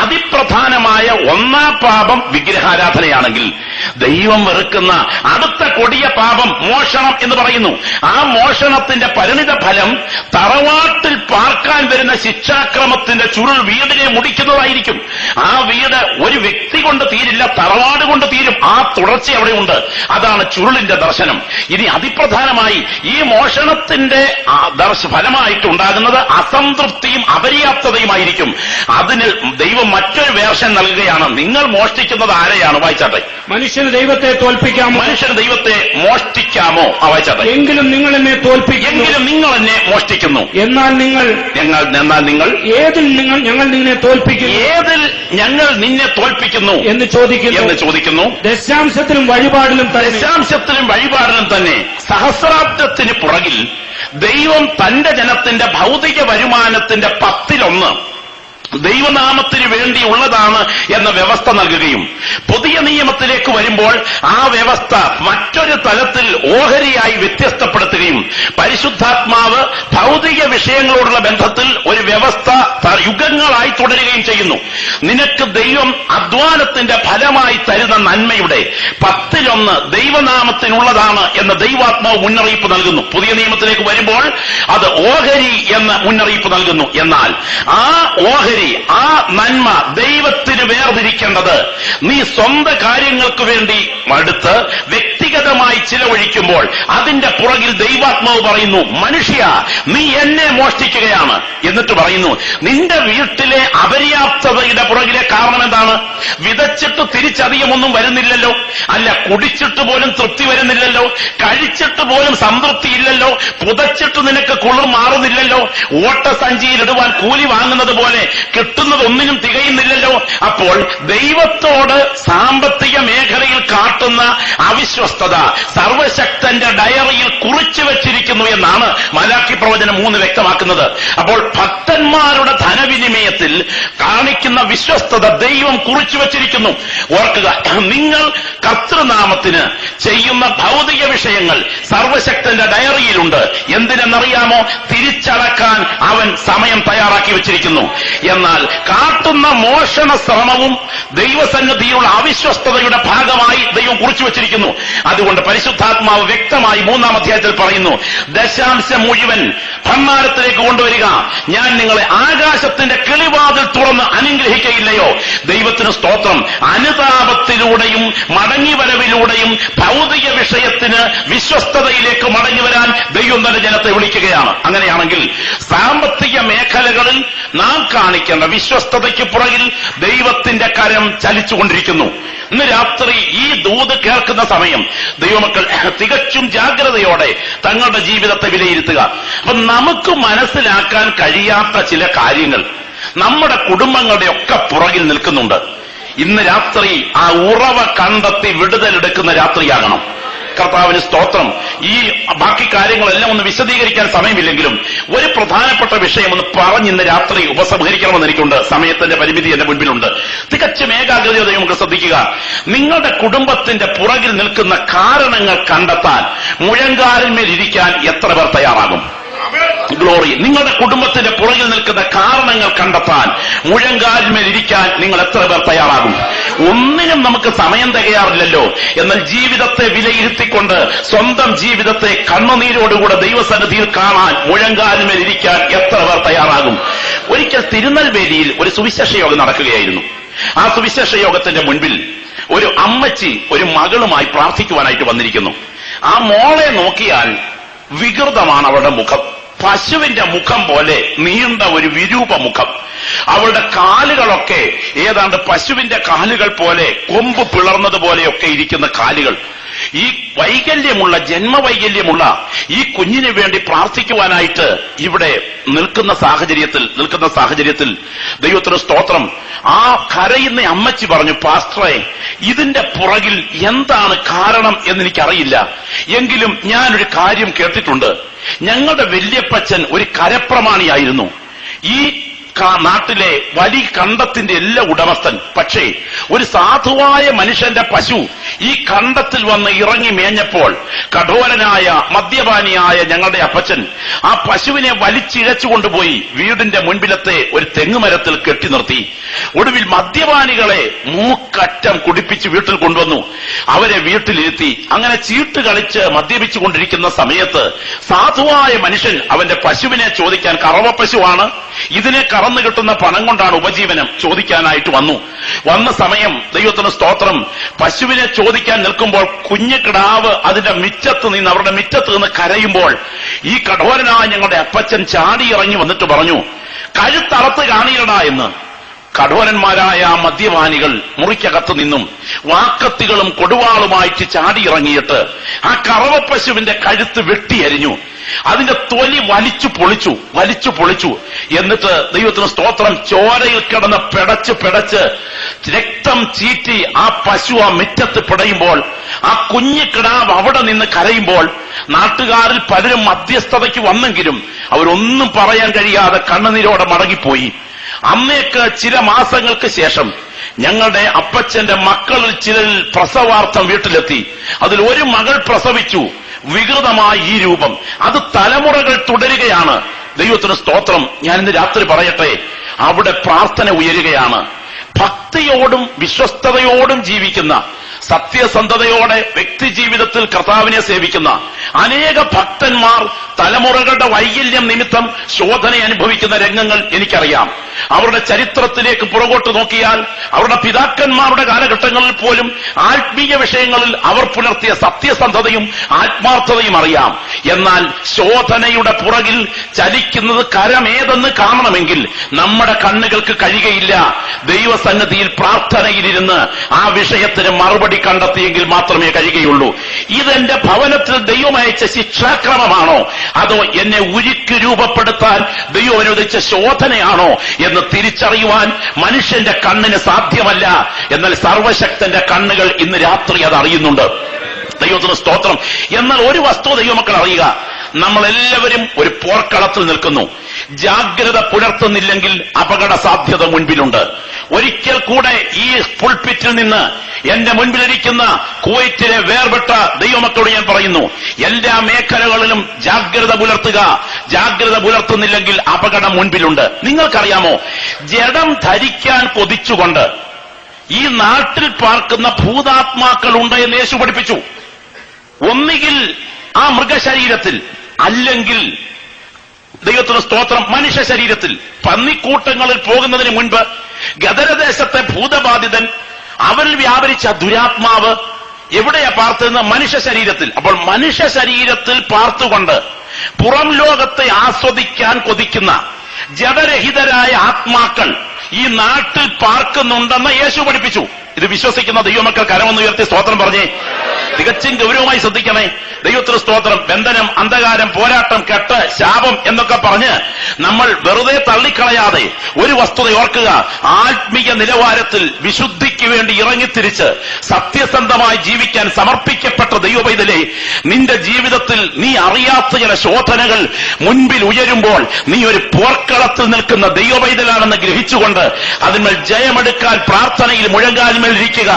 അതിപ്രധാനമായ 1-ാം പാപം വിഗ്രഹാരാധനയാണെങ്കിൽ, ദൈവം വെറുക്കുന്ന അടുത്ത കൊടിയ പാപം മോഷണം എന്ന് പറയുന്നു. ആ മോഷണത്തിന്റെ പരിണിത ഫലം തറവാട്ടിൽ പാർക്കാൻ വരുന്ന ശിക്ഷാക്രമത്തിന്റെ ചുരുൾ വീടിനെ മുടിക്കുന്നതായിരിക്കും. ആ വീട് ഒരു വ്യക്തി കൊണ്ട് തീരില്ല, തറവാട് കൊണ്ട് തീരും. ആ തുടർച്ച അവിടെയുണ്ട്. അതാണ് ചുരുളിന്റെ ദർശനം. ഇനി അതിപ്രധാനമായി ഈ മോഷണത്തിന്റെ ഫലമായിട്ടുണ്ടാകുന്നത് അസംതൃപ്തിയും അപര്യാപ്തതയുമായിരിക്കും. അതിന് ദൈവം മറ്റൊരു വേർഷൻ നൽകുകയാണ്. നിങ്ങൾ മോഷ്ടിക്കുന്നത് ആരെയാണ്? വായിച്ചാട്ടെ. മനുഷ്യന് ദൈവത്തെ തോൽപ്പിക്കാമോ? മനുഷ്യന് ദൈവത്തെ മോഷ്ടിക്കാമോ? വായിച്ചാട്ടെ. എങ്കിലും നിങ്ങൾ എന്നെ മോഷ്ടിക്കുന്നു. എന്നാൽ നിങ്ങൾ ഏതിൽ ഞങ്ങൾ നിന്നെ തോൽപ്പിക്കുന്നു എന്ന് ചോദിക്കുന്നു. ദശാംശത്തിലും വഴിപാടിലും തന്നെ സഹസ്രാബ്ദത്തിന് പുറകിൽ ദൈവം തന്റെ ജനത്തിന്റെ ഭൗതിക വരുമാനത്തിന്റെ 10-1 ദൈവനാമത്തിന് വേണ്ടിയുള്ളതാണ് എന്ന വ്യവസ്ഥ നൽകുകയും പുതിയ നിയമത്തിലേക്ക് വരുമ്പോൾ ആ വ്യവസ്ഥ മറ്റൊരു തലത്തിൽ ഓഹരിയായി വ്യത്യസ്തപ്പെടുത്തുകയും പരിശുദ്ധാത്മാവ് ഭൗതിക വിഷയങ്ങളോടുള്ള ബന്ധത്തിൽ ഒരു വ്യവസ്ഥ യുഗങ്ങളായി തുടരുകയും ചെയ്യുന്നു. നിനക്ക് ദൈവം അധ്വാനത്തിന്റെ ഫലമായി തരുന്ന നന്മയുടെ 10% ദൈവനാമത്തിനുള്ളതാണ് എന്ന ദൈവാത്മാവ് മുന്നറിയിപ്പ് നൽകുന്നു. പുതിയ നിയമത്തിലേക്ക് വരുമ്പോൾ അത് ഓഹരി എന്ന മുന്നറിയിപ്പ് നൽകുന്നു. എന്നാൽ ആ ഓഹരി, ആ നന്മ ദൈവത്തിന് വേർതിരിക്കേണ്ടത് നീ സ്വന്തം കാര്യങ്ങൾക്ക് വേണ്ടി അടുത്ത് വ്യക്തിഗതമായി ചിലവഴിക്കുമ്പോൾ അതിന്റെ പുറകിൽ ദൈവാത്മാവ് പറയുന്നു, മനുഷ്യ നീ എന്നെ മോഷ്ടിക്കുകയാണ്. എന്നിട്ട് പറയുന്നു, നിന്റെ വീട്ടിലെ അപര്യാപ്തതയുടെ പുറകിലെ കാരണം എന്താണ്? വിതച്ചിട്ട് തിരിച്ചധികമൊന്നും വരുന്നില്ലല്ലോ, അല്ല കുടിച്ചിട്ട് പോലും തൃപ്തി വരുന്നില്ലല്ലോ, കഴിച്ചിട്ട് പോലും സംതൃപ്തിയില്ലല്ലോ, പുതച്ചിട്ട് നിനക്ക് കുളിർ മാറുന്നില്ലല്ലോ, ഓട്ടസഞ്ചിയിലിടുവാൻ കൂലി വാങ്ങുന്നത് പോലെ കിട്ടുന്നതൊന്നിനും തികയുന്നില്ലല്ലോ. അപ്പോൾ ദൈവത്തോട് സാമ്പത്തിക മേഖലയിൽ കാട്ടുന്ന അവിശ്വസ്തത സർവശക്തന്റെ ഡയറിയിൽ കുറിച്ചു വെച്ചിരിക്കുന്നു എന്നാണ് മലാക്കി പ്രവചനം 3 വ്യക്തമാക്കുന്നത്. അപ്പോൾ ഭക്തന്മാരുടെ ധനവിനിമയത്തിൽ കാണിക്കുന്ന വിശ്വസ്തത ദൈവം കുറിച്ചു വെച്ചിരിക്കുന്നു. ഓർക്കുക, നിങ്ങൾ കർത്തൃനാമത്തിന് ചെയ്യുന്ന ഭൗതിക വിഷയങ്ങൾ സർവശക്തന്റെ ഡയറിയിലുണ്ട്. എന്തിനെന്നറിയാമോ? തിരിച്ചടക്കാൻ അവൻ സമയം തയ്യാറാക്കി വെച്ചിരിക്കുന്നു. എന്നാൽ കാട്ടുന്ന മോഷണ ശ്രമവും ദൈവസന്നിധിയിലുള്ള അവിശ്വസ്തതയുടെ ഭാഗമായി ദൈവം കുറിച്ചു വച്ചിരിക്കുന്നു. അതുകൊണ്ട് പരിശുദ്ധാത്മാവ് വ്യക്തമായി 3-ാം അധ്യായത്തിൽ പറയുന്നു, ദശാംശം മുഴുവൻ ഭണ്ഡാരത്തിലേക്ക് കൊണ്ടുവരിക, ഞാൻ നിങ്ങളെ ആകാശത്തിന്റെ കിളിവാതിൽ തുറന്ന് അനുഗ്രഹിക്കയില്ലയോ? ദൈവത്തിന് സ്തോത്രം. അനുതാപത്തിലൂടെയും മടങ്ങിവരവിലൂടെയും ഭൗതിക വിഷയത്തിന് വിശ്വസ്തതയിലേക്ക് മടങ്ങിവരാൻ ദൈവം തന്റെ ജനത്തെ വിളിക്കുകയാണ്. അങ്ങനെയാണെങ്കിൽ സാമ്പത്തിക മേഖലകളിൽ നാം കാണിക്കേണ്ട വിശ്വസ്തതയ്ക്ക് പുറകിൽ ദൈവത്തിന്റെ കരം ചലിച്ചുകൊണ്ടിരിക്കുന്നു. ഇന്ന് രാത്രി ഈ ദൂത് കേൾക്കുന്ന സമയം ദൈവമക്കൾ തികച്ചും ജാഗ്രതയോടെ തങ്ങളുടെ ജീവിതത്തെ വിലയിരുത്തുക. അപ്പൊ നമുക്ക് മനസ്സിലാക്കാൻ കഴിയാത്ത ചില കാര്യങ്ങൾ നമ്മുടെ കുടുംബങ്ങളുടെ ഒക്കെ പുറകിൽ നിൽക്കുന്നുണ്ട്. ഇന്ന് രാത്രി ആ ഉറവ കണ്ടെത്തി വിടുതലെടുക്കുന്ന രാത്രിയാകണം. കർത്താവിന് സ്തോത്രം. ഈ ബാക്കി കാര്യങ്ങളെല്ലാം ഒന്ന് വിശദീകരിക്കാൻ സമയമില്ലെങ്കിലും ഒരു പ്രധാനപ്പെട്ട വിഷയം ഒന്ന് പറഞ്ഞ് ഇന്ന് രാത്രി ഉപസംഹരിക്കണമെന്ന് എനിക്കുണ്ട്. സമയത്തിന്റെ പരിമിതി എന്റെ മുൻപിലുണ്ട്. തികച്ചും ഏകാഗ്രതയോടെ നമുക്ക് ശ്രദ്ധിക്കുക. നിങ്ങളുടെ കുടുംബത്തിന്റെ പുറകിൽ നിൽക്കുന്ന കാരണങ്ങൾ കണ്ടെത്താൻ മുഴങ്കാലിന്മേൽ ഇരിക്കാൻ എത്ര പേർ തയ്യാറാകും? ഗ്ലോറി. നിങ്ങളുടെ കുടുംബത്തിന്റെ പുറകിൽ നിൽക്കുന്ന കാരണങ്ങൾ കണ്ടെത്താൻ മുഴങ്കാലിന്മേൽ ഇരിക്കാൻ നിങ്ങൾ എത്ര പേർ തയ്യാറാകും? ഒന്നിനും നമുക്ക് സമയം തികയാറില്ലല്ലോ. എന്നാൽ ജീവിതത്തെ വിലയിരുത്തിക്കൊണ്ട് സ്വന്തം ജീവിതത്തെ കണ്ണുനീരോടുകൂടെ ദൈവസന്നിധിയിൽ കാണാൻ മുഴങ്കാലിന്മേൽ ഇരിക്കാൻ എത്ര പേർ തയ്യാറാകും? ഒരിക്കൽ തിരുനെൽവേലിയിൽ ഒരു സുവിശേഷ യോഗം നടക്കുകയായിരുന്നു. ആ സുവിശേഷ യോഗത്തിന്റെ മുൻപിൽ ഒരു അമ്മച്ചി ഒരു മകളുമായി പ്രാർത്ഥിക്കുവാനായിട്ട് വന്നിരിക്കുന്നു. ആ മോളെ നോക്കിയാൽ വികൃതമാണ് അവളുടെ മുഖം. പശുവിന്റെ മുഖം പോലെ നീണ്ട ഒരു വിരൂപ മുഖം. അവളുടെ കാലുകളൊക്കെ ഏതാണ്ട് പശുവിന്റെ കാലുകൾ പോലെ കൊമ്പ് പിളർന്നതുപോലെയൊക്കെ ഇരിക്കുന്ന കാലുകൾ. ഈ വൈകല്യമുള്ള ജന്മവൈകല്യമുള്ള ഈ കുഞ്ഞിന് വേണ്ടി പ്രാർത്ഥിക്കുവാനായിട്ട് ഇവിടെ നിൽക്കുന്ന സാഹചര്യത്തിൽ ദൈവത്തിന് സ്തോത്രം, ആ കരയുന്ന അമ്മച്ചി പറഞ്ഞു, പാസ്റ്ററെ, ഇതിന്റെ പുറകിൽ എന്താണ് കാരണം എന്നെനിക്കറിയില്ല, എങ്കിലും ഞാനൊരു കാര്യം കേട്ടിട്ടുണ്ട്. ഞങ്ങളുടെ വല്യപ്പച്ചൻ ഒരു കരപ്രമാണിയായിരുന്നു. ഈ നാട്ടിലെ വലിയ കണ്ടത്തിന്റെ എല്ലാ ഉടമസ്ഥൻ. പക്ഷേ ഒരു സാധുവായ മനുഷ്യന്റെ പശു ഈ കണ്ടത്തിൽ വന്ന് ഇറങ്ങി മേഞ്ഞപ്പോൾ കഠോരനായ മദ്യപാനിയായ ഞങ്ങളുടെ അപ്പച്ചൻ ആ പശുവിനെ വലിച്ചിഴച്ചുകൊണ്ടുപോയി വീടിന്റെ മുൻപിലത്തെ ഒരു തെങ്ങുമരത്തിൽ കെട്ടി നിർത്തി. ഒടുവിൽ മദ്യപാനികളെ മൂക്കറ്റം കുടിപ്പിച്ച് വീട്ടിൽ കൊണ്ടുവന്നു. അവരെ വീട്ടിലിരുത്തി. അങ്ങനെ ചീട്ട് കളിച്ച് മദ്യപിച്ചുകൊണ്ടിരിക്കുന്ന സമയത്ത് സാധുവായ മനുഷ്യൻ അവന്റെ പശുവിനെ ചോദിക്കാൻ, കറവ പശുവാണ്, ഇതിനെ കറന്നു കിട്ടുന്ന പണം കൊണ്ടാണ് ഉപജീവനം, ചോദിക്കാനായിട്ട് വന്ന സമയം ദൈവത്തിന് സ്തോത്രം, പശുവിനെ ചോദിക്കാൻ നിൽക്കുമ്പോൾ കുഞ്ഞു കിടാവ് അതിന്റെ അവരുടെ മിറ്റത്ത് നിന്ന് കരയുമ്പോൾ ഈ കഠോരനായ ഞങ്ങളുടെ അപ്പച്ചൻ ചാടി ഇറങ്ങി വന്നിട്ട് പറഞ്ഞു, കഴുത്തറത്ത് കാണിയടാ എന്ന്. കഠോരന്മാരായ മദ്യപാനികൾ മുറിക്കകത്ത് നിന്നും വാക്കത്തികളും കൊടുവാളുമായിട്ട് ചാടിയിറങ്ങിയിട്ട് ആ കറവ പശുവിന്റെ കഴുത്ത് വെട്ടിയരിഞ്ഞു. അതിന്റെ തൊലി വലിച്ചു പൊളിച്ചു. എന്നിട്ട് ദൈവത്തിന് സ്തോത്രം, ചോരയിൽ കിടന്ന് പിടച്ച് രക്തം ചീറ്റി ആ പശു ആ മുറ്റത്ത് പിടയുമ്പോൾ, ആ കുഞ്ഞു കിടാവ് അവിടെ നിന്ന് കരയുമ്പോൾ നാട്ടുകാരിൽ പലരും മധ്യസ്ഥതയ്ക്ക് വന്നെങ്കിലും അവരൊന്നും പറയാൻ കഴിയാതെ കണ്ണുനീരോടെ മടങ്ങിപ്പോയി. അന്നേക്ക് ചില മാസങ്ങൾക്ക് ശേഷം ഞങ്ങളുടെ അപ്പച്ചന്റെ മക്കളിൽ ചിലരിൽ പ്രസവാർത്ഥം വീട്ടിലെത്തി. അതിൽ ഒരു മകൾ പ്രസവിച്ചു. വികൃതമായ ഈ രൂപം അത് തലമുറകൾ തുടരുകയാണ്. ദൈവത്തിന് സ്തോത്രം. ഞാൻ ഇന്ന് രാത്രി പറയട്ടെ, അവിടെ പ്രാർത്ഥന ഉയരുകയാണ്. ഭക്തിയോടും വിശ്വസ്തയോടും ജീവിക്കുന്ന, സത്യസന്ധതയോടെ വ്യക്തി ജീവിതത്തിൽ കർത്താവിനെ സേവിക്കുന്ന അനേക ഭക്തന്മാർ തലമുറകളുടെ വൈകല്യം നിമിത്തം ശോധന അനുഭവിക്കുന്ന രംഗങ്ങൾ എനിക്കറിയാം. അവരുടെ ചരിത്രത്തിലേക്ക് പുറകോട്ട് നോക്കിയാൽ അവരുടെ പിതാക്കന്മാരുടെ കാലഘട്ടങ്ങളിൽ പോലും ആത്മീയ വിഷയങ്ങളിൽ അവർ പുലർത്തിയ സത്യസന്ധതയും ആത്മാർത്ഥതയും അറിയാം. എന്നാൽ ശോധനയുടെ പുറകിൽ ചലിക്കുന്നത് കരമേതെന്ന് കാണണമെങ്കിൽ നമ്മുടെ കണ്ണുകൾക്ക് കഴിയുകയില്ല. ദൈവസന്നിധിയിൽ പ്രാർത്ഥനയിലിരുന്ന് ആ വിഷയത്തിന് മറുപടി കണ്ടെത്തിയെങ്കിൽ മാത്രമേ കഴിയുകയുള്ളൂ. ഇതെന്റെ ഭവനത്തിൽ ദൈവം അയച്ച ശിക്ഷാക്രമമാണോ, അതോ എന്നെ ഉരുക്കി രൂപപ്പെടുത്താൻ ദൈവം അനുവദിച്ച ശോധനയാണോ എന്ന് തിരിച്ചറിയുവാൻ മനുഷ്യന്റെ കണ്ണിന് സാധ്യമല്ല. എന്നാൽ സർവശക്തന്റെ കണ്ണുകൾ ഇന്ന് രാത്രി അത് അറിയുന്നുണ്ട്. ദൈവത്തിന് സ്തോത്രം. എന്നാൽ ഒരു വസ്തുത ദൈവമക്കൾ അറിയുക, നമ്മളെല്ലാവരും ഒരു പോർക്കളത്തിൽ നിൽക്കുന്നു. ജാഗ്രത പുലർത്തുന്നില്ലെങ്കിൽ അപകട സാധ്യത മുൻപിലുണ്ട്. ഒരിക്കൽ കൂടെ ഈ പുൾപിറ്റിൽ നിന്ന് എന്റെ മുൻപിലിരിക്കുന്ന കുവൈറ്റിലെ വേർപെട്ട ദൈവമക്കളോട് ഞാൻ പറയുന്നു, എല്ലാ മേഖലകളിലും ജാഗ്രത പുലർത്തുക. ജാഗ്രത പുലർത്തുന്നില്ലെങ്കിൽ അപകടം മുൻപിലുണ്ട്. നിങ്ങൾക്കറിയാമോ, ജഡം ധരിക്കാൻ കൊതിച്ചുകൊണ്ട് ഈ നാട്ടിൽ പാർക്കുന്ന ഭൂതാത്മാക്കളുണ്ട് എന്ന് യേശു പഠിപ്പിച്ചു. ഒന്നുകിൽ ആ മൃഗശരീരത്തിൽ, അല്ലെങ്കിൽ ദൈവത്തിന് സ്തോത്രം മനുഷ്യ ശരീരത്തിൽ. പന്നിക്കൂട്ടങ്ങളിൽ പോകുന്നതിന് മുൻപ് ഗദരദേശത്തെ ഭൂതബാധിതൻ, അവരിൽ വ്യാപരിച്ച ദുരാത്മാവ് എവിടെയാ പാർത്തതെന്ന്? മനുഷ്യ ശരീരത്തിൽ. അപ്പോൾ മനുഷ്യ ശരീരത്തിൽ പാർത്തുകൊണ്ട് പുറം ലോകത്തെ ആസ്വദിക്കാൻ കൊതിക്കുന്ന ജഡരഹിതരായ ആത്മാക്കൾ ഈ നാട്ടിൽ പാർക്കുന്നുണ്ടെന്ന് യേശു പഠിപ്പിച്ചു. ഇത് വിശ്വസിക്കുന്ന ദൈവമക്കൾ കരമൊന്ന് ഉയർത്തി സ്തോത്രം പറഞ്ഞേ. തികച്ചും ഗൗരവമായി ശ്രദ്ധിക്കണേ. ദൈവത്തിന് സ്തോത്രം. ബന്ധനം, അന്ധകാരം, പോരാട്ടം, കെട്ട്, ശാപം എന്നൊക്കെ പറഞ്ഞ് നമ്മൾ വെറുതെ തള്ളിക്കളയാതെ ഒരു വസ്തുത ഓർക്കുക. ആത്മീയ നിലവാരത്തിൽ വിശുദ്ധിക്ക് വേണ്ടി ഇറങ്ങിത്തിരിച്ച് സത്യസന്ധമായി ജീവിക്കാൻ സമർപ്പിക്കപ്പെട്ട ദൈവപൈതലേ, നിന്റെ ജീവിതത്തിൽ നീ അറിയാത്ത ചില ശോധനകൾ മുൻപിൽ ഉയരുമ്പോൾ നീ ഒരു പോർക്കളത്തിൽ നിൽക്കുന്ന ദൈവപൈതലാണെന്ന് ഗ്രഹിച്ചുകൊണ്ട് അതിന്മേൽ ജയമെടുക്കാൻ പ്രാർത്ഥനയിൽ മുഴങ്കാലിന്മേൽ ഇരിക്കുക.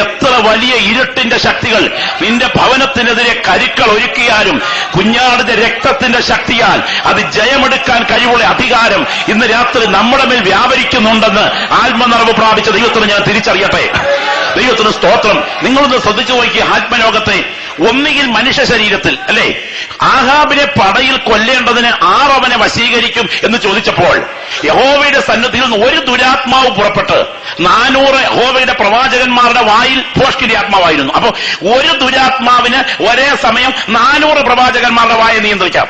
എത്ര വലിയ ഇരുട്ടിന്റെ ശക്തികൾ നിന്റെ ഭവനത്തിനെതിരെ കരുക്കൾ ഒരുക്കിയാലും കുഞ്ഞാടിന്റെ രക്തത്തിന്റെ ശക്തിയാൽ അത് ജയമെടുക്കാൻ കഴിവുള്ള അധികാരം ഇന്ന് രാത്രി നമ്മുടെ മേൽ വ്യാപരിക്കുന്നുണ്ടെന്ന് ആത്മനിറവ് പ്രാപിച്ച ദൈവത്തിന് ഞാൻ തിരിച്ചറിയട്ടെ. ദൈവത്തിന് സ്തോത്രം. നിങ്ങളൊന്ന് ശ്രദ്ധിച്ചു നോക്കിയ ആത്മലോകത്തെ. ഒന്നുകിൽ മനുഷ്യ ശരീരത്തിൽ, അല്ലെ, ആഹാബിനെ പടയിൽ കൊല്ലേണ്ടതിന് ആരവനെ വശീകരിക്കും എന്ന് ചോദിച്ചപ്പോൾ യഹോവയുടെ സന്നിധിയിൽ നിന്ന് ഒരു ദുരാത്മാവ് പുറപ്പെട്ട് 400 യഹോവയുടെ പ്രവാചകന്മാരുടെ വായിൽ ഭോഷ്കിന്റെ ആത്മാവായിരുന്നു. അപ്പൊ ഒരു ദുരാത്മാവിന് ഒരേ സമയം 400 പ്രവാചകന്മാരുടെ വായെ നിയന്ത്രിക്കാം.